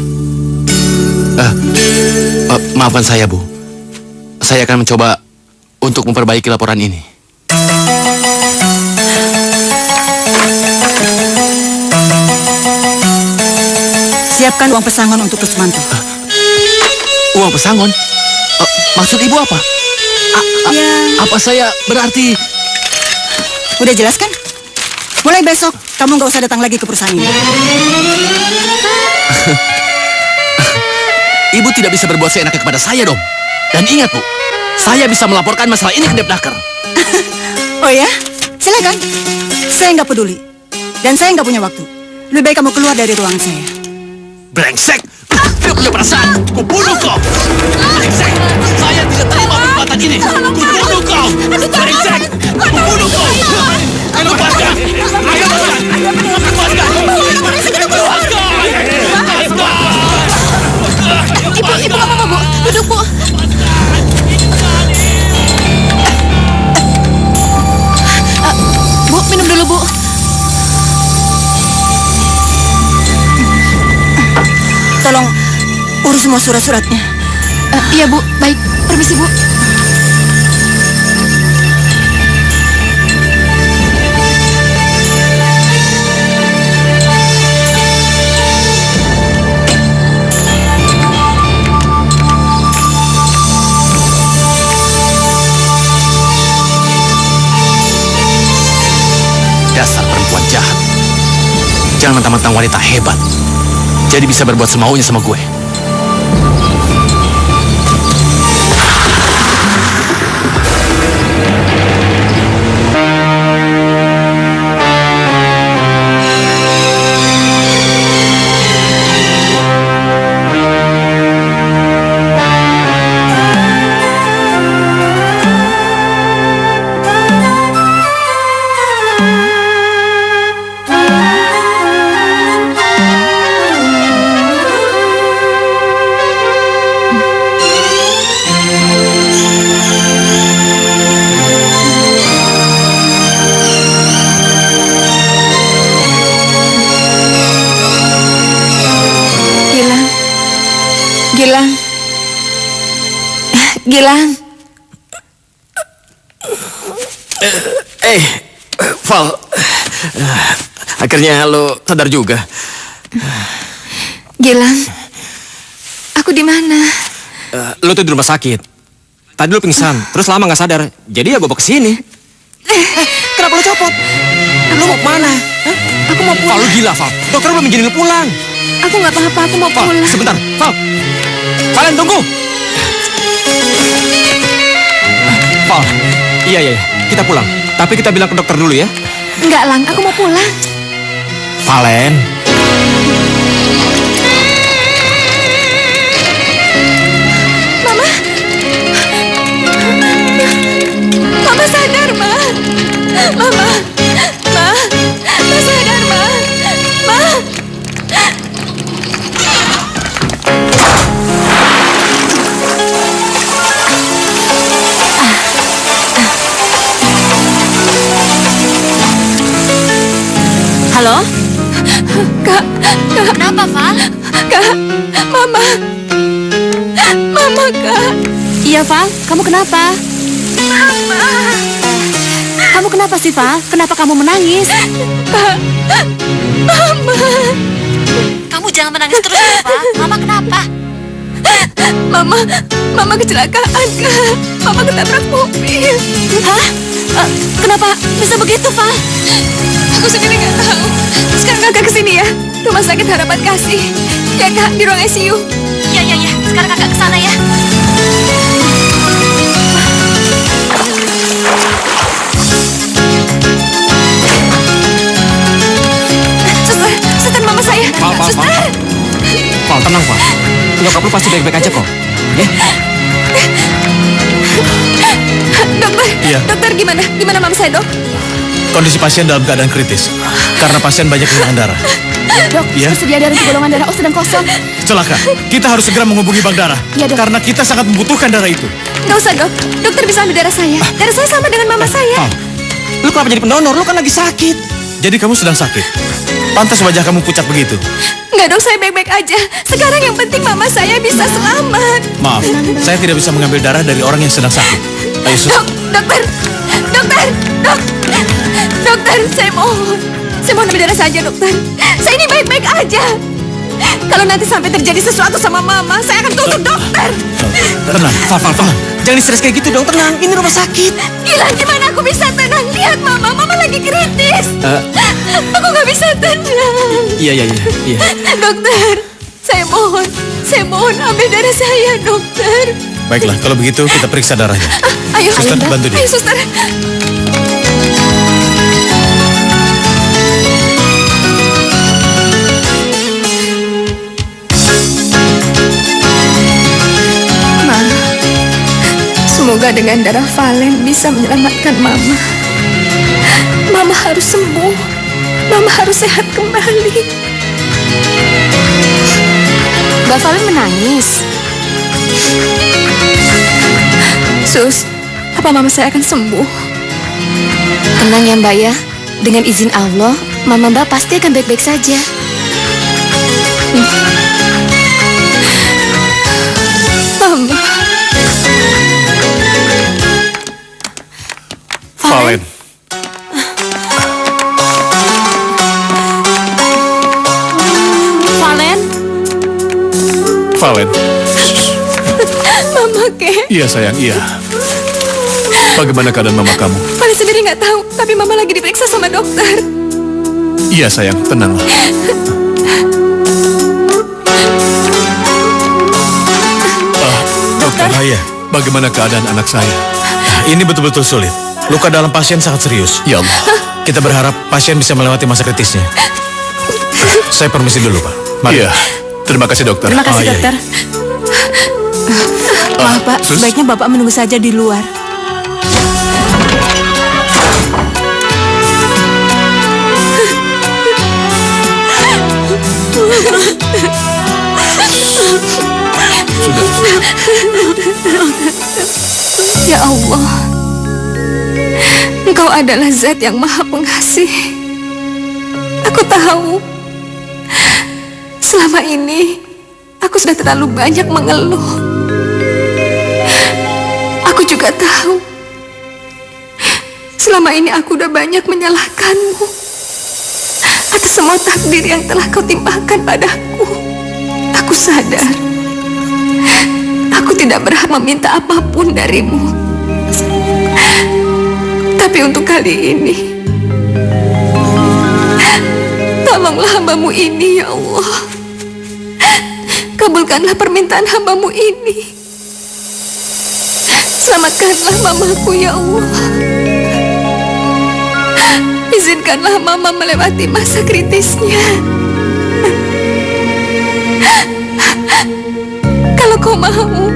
Speaker 5: Maafkan saya, Bu. Saya akan mencoba untuk memperbaiki laporan ini.
Speaker 1: Siapkan uang pesangon untuk Kusmanto.
Speaker 5: Uang pesangon? Maksud Ibu apa?
Speaker 1: Ya,
Speaker 5: Apa saya berarti...
Speaker 1: udah jelas kan? Mulai besok, kamu nggak usah datang lagi ke perusahaan ini.
Speaker 5: Ibu tidak bisa berbuat seenaknya kepada saya dong. Dan ingat, Bu, saya bisa melaporkan masalah ini ke Depnaker.
Speaker 1: Oh ya? Silakan. Saya nggak peduli. Dan saya nggak punya waktu. Lebih baik kamu keluar dari ruangan saya.
Speaker 5: Brengsek! Tidak punya perasaan! Kubunuh kau! Brengsek! Saya tidak terima perbuatan ini! Kubunuh kau! Brengsek! Kubunuh kau! Ayo lepaskan! Ayo lepaskan! Lepaskan!
Speaker 8: Ibu nggak apa-apa, Bu. Duduk, Bu. Bu, minum dulu, Bu.
Speaker 1: Tolong urus semua surat-suratnya.
Speaker 8: Iya, Bu. Baik. Permisi, Bu.
Speaker 5: Dasar perempuan jahat. Jangan mentang-mentang wanita hebat, jadi bisa berbuat semaunya sama gue.
Speaker 8: Gilang.
Speaker 4: Val. Akhirnya lo sadar juga.
Speaker 8: Gilang. Aku di mana?
Speaker 4: Lo tuh di rumah sakit. Tadi lo pingsan, terus lama nggak sadar. Jadi ya gue bawa kesini. Kenapa lo copot? Lo mau kemana?
Speaker 8: Aku mau pulang.
Speaker 4: Val, lo gila, Val. Dokter belum izinin lo pulang.
Speaker 8: Aku nggak apa-apa, aku mau
Speaker 4: Val,
Speaker 8: pulang.
Speaker 4: sebentar. Val. Kalian tunggu. Val, iya, kita pulang. Tapi kita bilang ke dokter dulu ya.
Speaker 8: Enggak, Lang, aku mau pulang.
Speaker 4: Valen.
Speaker 2: Mama sadar, Ma. Mama sadar, Ma.
Speaker 7: Halo?
Speaker 2: Kak.
Speaker 7: Kenapa, Val?
Speaker 2: Kak, Mama, Kak.
Speaker 7: Iya, Val. Kamu kenapa? Kamu kenapa sih, Val? Kenapa kamu menangis? Kamu jangan menangis terus, ya, Val. Mama kenapa?
Speaker 2: Mama kecelakaan, Kak. Mama ketabrak mobil.
Speaker 7: Hah? Kenapa bisa begitu, Val?
Speaker 2: Aku sendiri nggak tahu. Sekarang Kakak kesini ya. Rumah Sakit Harapan Kasih. Ya, Kak, di ruang ICU.
Speaker 7: Ya. Sekarang Kakak kesana ya.
Speaker 2: Suster, mama saya. Suster.
Speaker 4: Val, tenang, Val. Nyokap lu pasti baik-baik aja kok. Ya?
Speaker 2: Dokter gimana mama saya, Dok?
Speaker 5: Kondisi pasien dalam keadaan kritis karena pasien banyak kehilangan darah.
Speaker 8: Dok, persediaan darah untuk golongan darah O sedang kosong.
Speaker 5: Celaka. Kita harus segera menghubungi bank darah.
Speaker 8: Iya, Dok.
Speaker 5: Karena kita sangat membutuhkan darah itu.
Speaker 2: Nggak usah, Dok. Dokter bisa ambil darah saya. Darah saya sama dengan mama saya.
Speaker 4: Val, lu kenapa jadi pendonor? Lu kan lagi sakit.
Speaker 5: Jadi kamu sedang sakit. Pantas wajah kamu pucat begitu.
Speaker 2: Nggak, Dok, saya baik-baik aja. Sekarang yang penting mama saya bisa selamat.
Speaker 5: Maaf, saya tidak bisa mengambil darah dari orang yang sedang sakit. Ayo, Sus.
Speaker 2: Dokter, saya mohon ambil darah saja, dokter. Saya ini baik-baik aja. Kalau nanti sampai terjadi sesuatu sama mama, saya akan tutup dokter.
Speaker 5: Tenang,
Speaker 4: Val. Jangan stres kayak gitu dong, tenang. Ini rumah sakit.
Speaker 2: Gila, gimana aku bisa tenang? Lihat mama lagi kritis. Aku nggak bisa tenang.
Speaker 4: Iya.
Speaker 2: Dokter, saya mohon ambil darah saya, dokter.
Speaker 5: Baiklah, kalau begitu kita periksa darahnya.
Speaker 2: Ayo,
Speaker 5: Suster, bantu dia.
Speaker 2: Ayo, suster. Semoga dengan darah Valen bisa menyelamatkan Mama. Mama harus sembuh. Mama harus sehat kembali.
Speaker 8: Mbak Valen menangis.
Speaker 2: Sus, apa Mama saya akan sembuh?
Speaker 8: Tenang ya, Mbak ya. Dengan izin Allah, Mama Mbak pasti akan baik-baik saja.
Speaker 2: Mama.
Speaker 5: Valen. Valen.
Speaker 2: Mama, Kek.
Speaker 5: Iya sayang, iya. Bagaimana keadaan mama kamu?
Speaker 2: Valen sendiri nggak tahu, tapi Mama lagi diperiksa sama dokter.
Speaker 5: Iya sayang, tenanglah. Dokter, bagaimana keadaan anak saya?
Speaker 10: Ini betul-betul sulit. Luka dalam pasien sangat serius.
Speaker 5: Ya Allah.
Speaker 10: Kita berharap pasien bisa melewati masa kritisnya. Saya permisi dulu, Pak. Mari.
Speaker 5: Iya. Terima kasih, dokter.
Speaker 7: Terima kasih,
Speaker 10: iya.
Speaker 7: dokter. Maaf, Pak.
Speaker 5: Sus.
Speaker 7: Sebaiknya Bapak menunggu saja di luar.
Speaker 2: Ya Allah, Engkau adalah Zat yang Maha Pengasih. Aku tahu, selama ini aku sudah terlalu banyak mengeluh. Aku juga tahu, selama ini aku udah banyak menyalahkanmu atas semua takdir yang telah kau timpakan padaku. Aku sadar, aku tidak berhak meminta apapun darimu. Tapi untuk kali ini, tolonglah hambamu ini, ya Allah. Kabulkanlah permintaan hambamu ini. Selamatkanlah mamaku ya Allah. Izinkanlah mama melewati masa kritisnya. Kalau kau mau,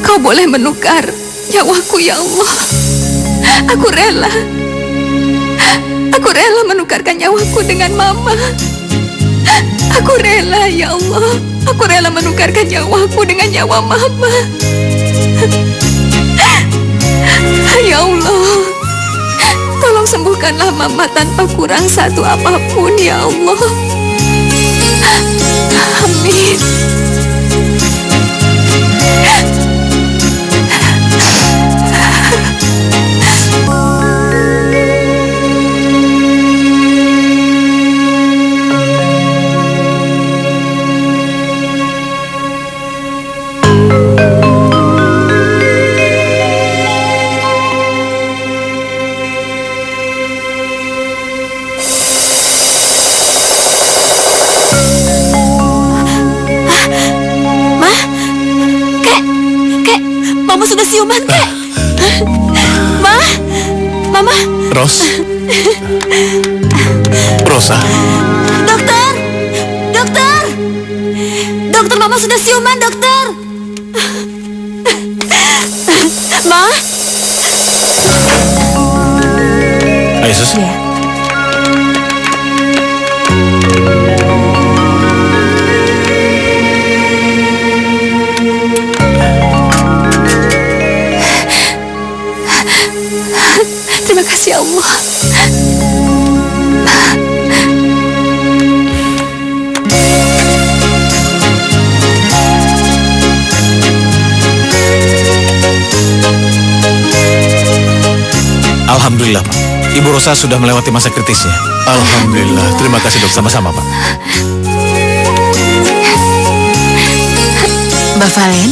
Speaker 2: kau boleh menukar nyawaku ya Allah. Aku rela. Aku rela menukarkan nyawaku dengan mama. Aku rela ya Allah. Aku rela menukarkan nyawaku dengan nyawa mama. Ya Allah, tolong sembuhkanlah mama tanpa kurang satu apapun ya Allah. Amin. Mama sudah siuman, Kek. Mama.
Speaker 10: Rosa.
Speaker 2: Dokter, Mama sudah siuman, dokter. Ma.
Speaker 10: Ayo, Sus.
Speaker 2: Ya. Terima kasih Allah.
Speaker 10: Alhamdulillah, Pak. Ibu Rosa sudah melewati masa kritisnya.
Speaker 3: Alhamdulillah. Terima kasih dok.
Speaker 10: Sama-sama, Pak.
Speaker 8: Mbak Valen,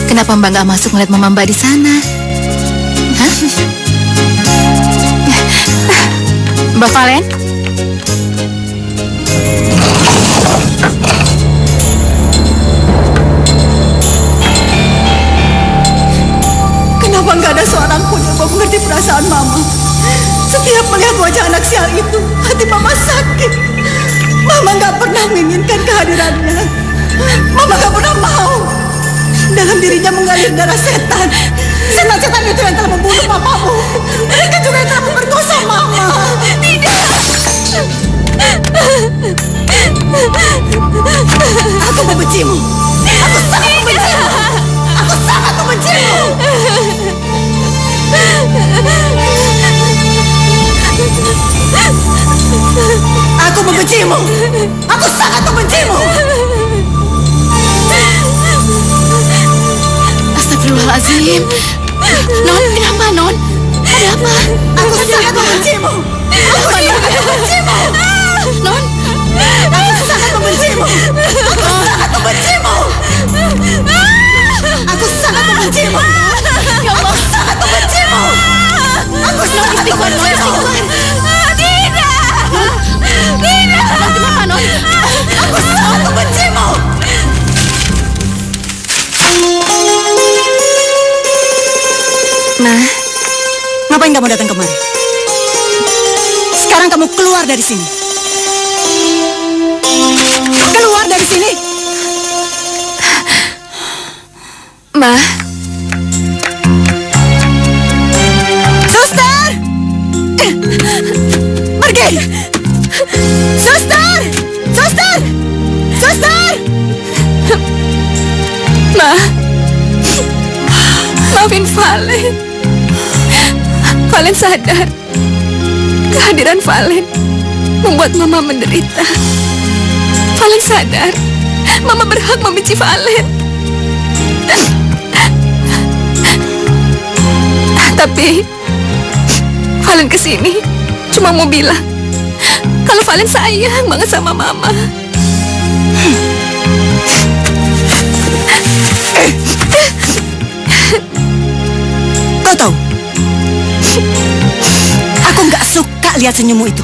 Speaker 8: kenapa Mbak nggak masuk melihat Mama Mbak di sana? Hah? Mbak Valen?
Speaker 1: Kenapa nggak ada seorang pun yang mau mengerti perasaan Mama? Setiap melihat wajah anak sial itu, hati Mama sakit. Mama nggak pernah menginginkan kehadirannya. Mama nggak pernah mau. Dalam dirinya mengalir darah setan. Setan-setan itu yang telah membunuh papamu. Mereka juga yang telah memperkosa Mama.
Speaker 2: Tidak.
Speaker 1: Aku membencimu. Aku sangat membencimu. Aku sangat membencimu. Aku membencimu. Aku sangat membencimu.
Speaker 8: Astagfirullahaladzim. Non, kenapa Non? Ada apa?
Speaker 1: Aku sangat membencimu. Aku sangat membencimu.
Speaker 8: Non?
Speaker 1: Aku sangat membencimu. Aku sangat membencimu. Aku sangat membencimu.
Speaker 8: Ya Allah.
Speaker 1: Aku sangat membencimu. Aku sangat membencimu.
Speaker 8: Non, kenapa Non?
Speaker 1: Aku sangat membencimu.
Speaker 2: Ma,
Speaker 1: Ngapain kamu datang kemari? Sekarang kamu keluar dari sini. Keluar dari sini.
Speaker 2: Ma.
Speaker 1: Suster! Pergi! Suster! Suster! Suster!
Speaker 2: Ma. Maafin Valen. Valen sadar. Kehadiran Valen membuat Mama menderita. Valen sadar. Mama berhak membenci Valen. Tapi Valen kesini cuma mau bilang kalau Valen sayang banget sama Mama.
Speaker 1: Kau tahu, aku nggak suka lihat senyummu itu.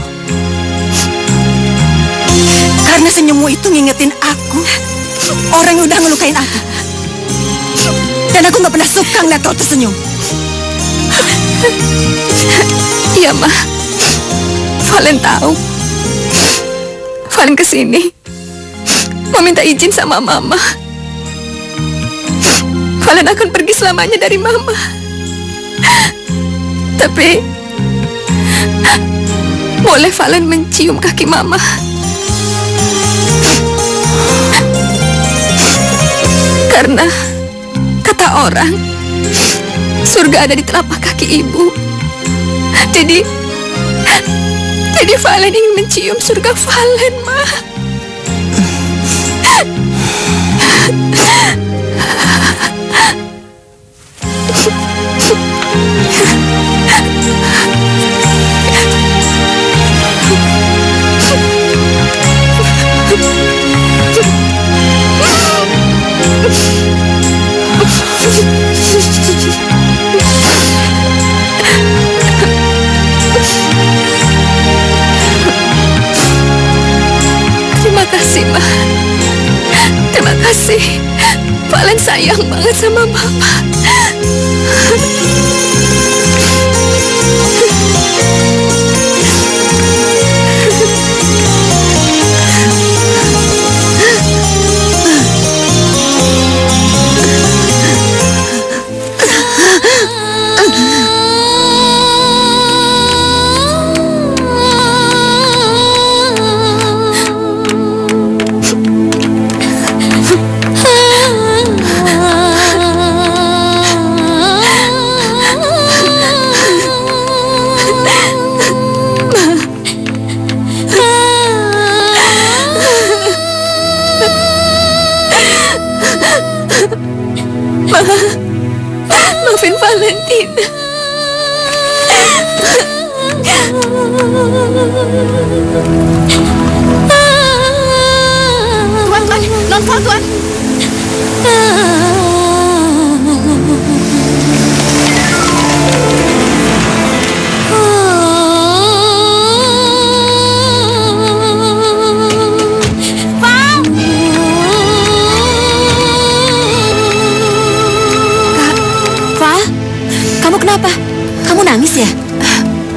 Speaker 1: Karena senyummu itu ngingetin aku orang yang udah ngelukain aku. Dan aku nggak pernah suka ngeliat kau tersenyum.
Speaker 2: Iya, Ma. Valen tahu. Valen kesini mau minta izin sama Mama. Valen akan pergi selamanya dari Mama. Tapi boleh Valen mencium kaki Mama? Karena kata orang, surga ada di telapak kaki ibu. Jadi Valen ingin mencium surga Valen, Ma. Terima kasih, Ma. Terima kasih. Valen sayang banget sama Mama. Maafin Valentina.
Speaker 8: Tuan, non-val, Tuan.
Speaker 7: Kenapa? Kamu nangis ya?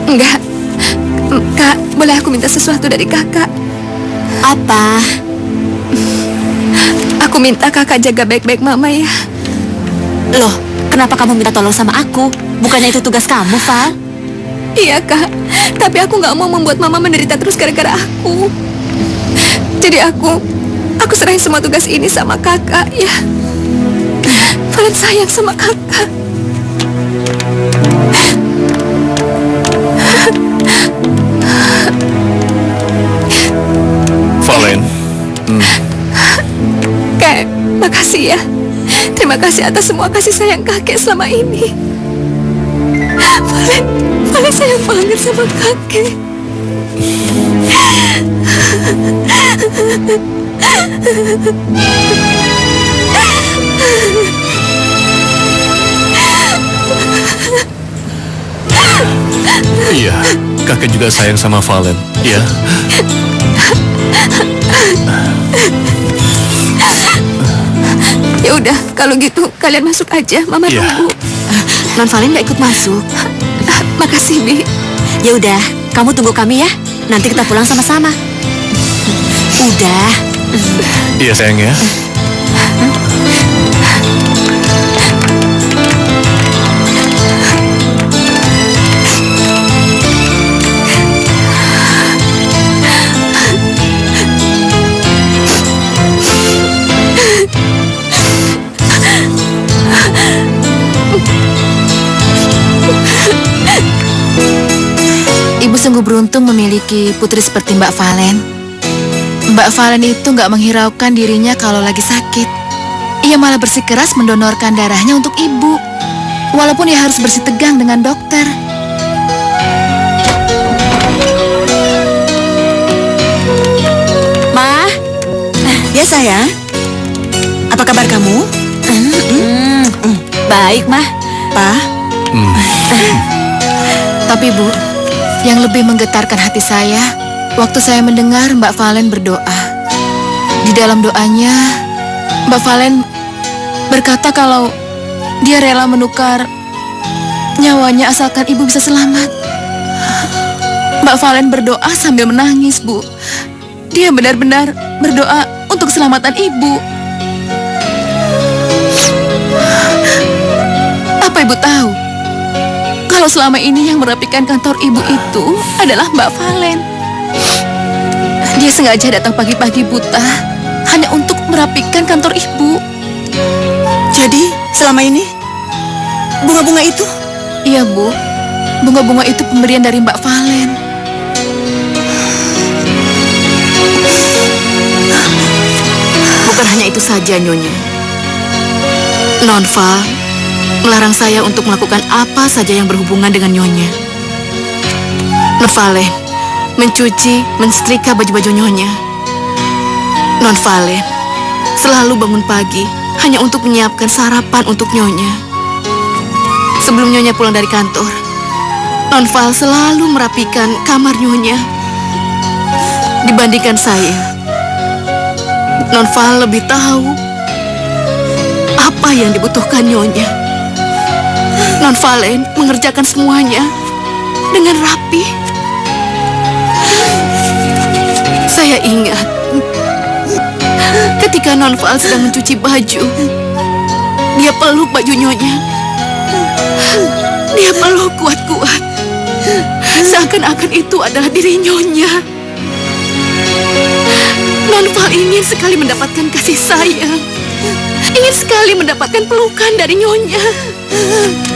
Speaker 2: Enggak. Kak, boleh aku minta sesuatu dari kakak?
Speaker 7: Apa?
Speaker 2: Aku minta kakak jaga baik-baik Mama ya.
Speaker 7: Loh, kenapa kamu minta tolong sama aku? Bukannya itu tugas kamu, Val?
Speaker 2: Iya, Kak. Tapi aku nggak mau membuat Mama menderita terus gara-gara aku. Jadi aku serahin semua tugas ini sama kakak ya. Valen sayang sama kakak.
Speaker 3: Valen.
Speaker 2: Kak, makasih ya. Terima kasih atas semua kasih sayang kakek selama ini. Valen sayang banget sama kakek.
Speaker 3: Iya, kakek juga sayang sama Valen. Ya.
Speaker 2: Ya udah, kalau gitu kalian masuk aja. Mama
Speaker 3: Iya.
Speaker 2: tunggu.
Speaker 7: Non Valen nggak ikut masuk.
Speaker 2: Makasih, Bi.
Speaker 7: Ya udah, kamu tunggu kami ya. Nanti kita pulang sama-sama. Udah.
Speaker 3: Iya sayang ya.
Speaker 8: Ibu sungguh beruntung memiliki putri seperti Mbak Valen. Mbak Valen itu nggak menghiraukan dirinya kalau lagi sakit. Ia malah bersikeras mendonorkan darahnya untuk ibu. Walaupun ia harus bersitegang dengan dokter.
Speaker 7: Ma, ya sayang. Apa kabar kamu? Baik, Ma. Pa.
Speaker 8: Tapi Bu, yang lebih menggetarkan hati saya, waktu saya mendengar Mbak Valen berdoa. Di dalam doanya, Mbak Valen berkata kalau Dia rela menukar nyawanya asalkan ibu bisa selamat. Mbak Valen berdoa sambil menangis, Bu. Dia benar-benar berdoa untuk keselamatan ibu. Apa ibu tahu? Kalau selama ini yang merapikan kantor ibu itu adalah Mbak Valen. Dia sengaja datang pagi-pagi buta hanya untuk merapikan kantor ibu.
Speaker 1: Jadi, selama ini bunga-bunga itu?
Speaker 8: Iya, Bu. Bunga-bunga itu pemberian dari Mbak Valen. Bukan hanya itu saja, Nyonya. Non Val melarang saya untuk melakukan apa saja yang berhubungan dengan Nyonya. Non Valen mencuci, mensetrika baju-baju Nyonya. Non Valen selalu bangun pagi hanya untuk menyiapkan sarapan untuk Nyonya. Sebelum Nyonya pulang dari kantor, Non Val selalu merapikan kamar Nyonya. Dibandingkan saya, Non Val lebih tahu apa yang dibutuhkan Nyonya. Non Valen mengerjakan semuanya dengan rapi. Saya ingat ketika Non Val sedang mencuci baju, dia peluk baju Nyonya. Dia peluk kuat-kuat, seakan-akan itu adalah diri Nyonya. Non Val ingin sekali mendapatkan kasih sayang, ingin sekali mendapatkan pelukan dari Nyonya.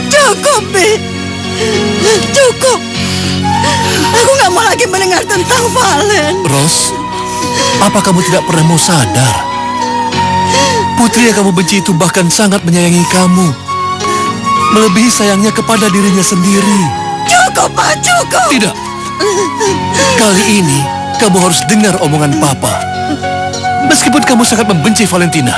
Speaker 1: Cukup, Bi. Cukup. Aku nggak mau lagi mendengar tentang Valen.
Speaker 3: Ros, apa kamu tidak pernah mau sadar? Putri yang kamu benci itu bahkan sangat menyayangi kamu, melebihi sayangnya kepada dirinya sendiri.
Speaker 1: Cukup, Pak, cukup.
Speaker 3: Tidak. Kali ini kamu harus dengar omongan Papa. Meskipun kamu sangat membenci Valentina,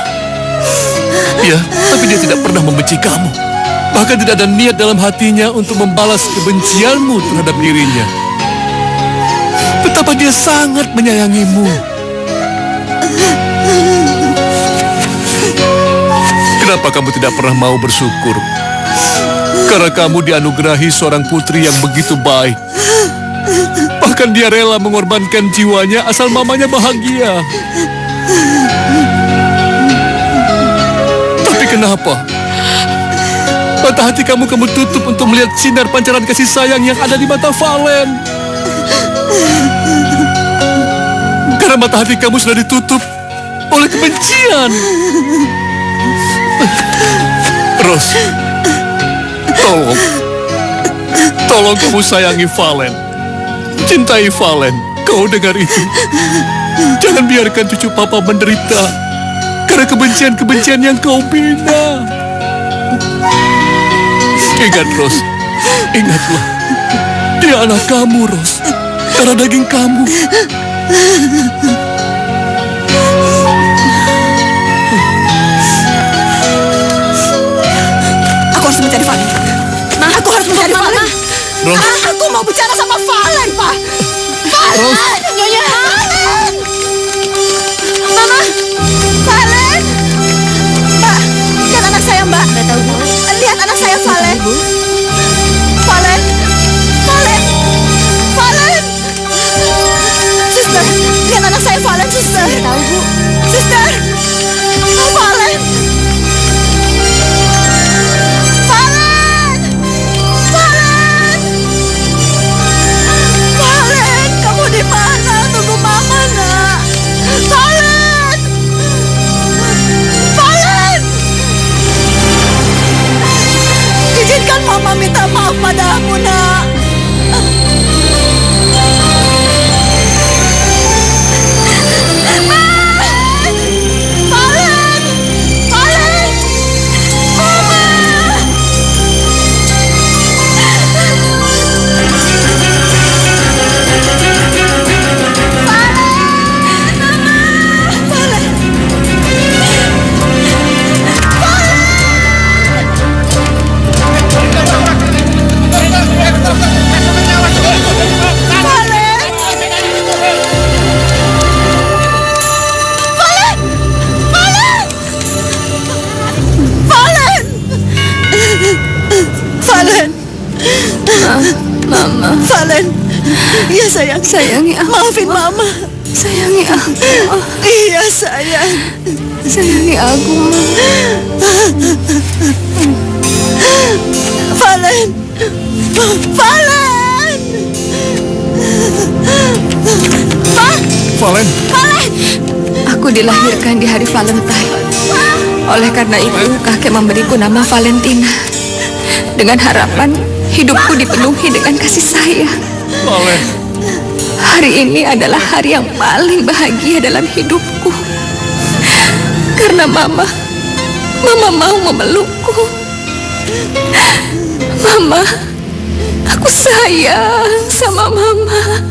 Speaker 3: ya, tapi dia tidak pernah membenci kamu. Bahkan tidak ada niat dalam hatinya untuk membalas kebencianmu terhadap dirinya. Betapa dia sangat menyayangimu. Kenapa kamu tidak pernah mau bersyukur? Karena kamu dianugerahi seorang putri yang begitu baik. Bahkan dia rela mengorbankan jiwanya asal mamanya bahagia. Tapi kenapa? Mata hati kamu tutup untuk melihat sinar pancaran kasih sayang yang ada di mata Valen. Karena mata hati kamu sudah ditutup oleh kebencian. Ros, tolong kamu sayangi Valen. Cintai Valen. Kau dengar itu? Jangan biarkan cucu Papa menderita karena kebencian-kebencian yang kau bina. Ingat, Ros. Ingatlah. Dia anak kamu, Ros. Darah daging kamu.
Speaker 1: Aku harus mencari Valen. Aku harus mencari Valen.
Speaker 3: Ros.
Speaker 1: Aku mau bicara sama Valen, Pak.
Speaker 3: Ros.
Speaker 1: Valen, Nyonya. Valen. Mama. Valen. Mbak, lihat anak saya, Mbak.
Speaker 7: Nggak tahu, Bu.
Speaker 1: Lihat anak saya, Valen. Valen. Valen. Valen. Suster, lihat anak saya, sayang.
Speaker 7: Sayangi aku.
Speaker 1: Maafin Mama.
Speaker 7: Sayangi aku.
Speaker 1: Iya, sayang.
Speaker 7: Sayangi aku, Ma.
Speaker 1: Valen. Valen.
Speaker 3: Valen,
Speaker 7: Aku dilahirkan di hari Valentine. Oleh karena itu, kakek memberiku nama Valentina. Dengan harapan hidupku dipenuhi dengan kasih sayang.
Speaker 3: Valen.
Speaker 7: Hari ini adalah hari yang paling bahagia dalam hidupku. Karena Mama mau memelukku. Mama, aku sayang sama Mama.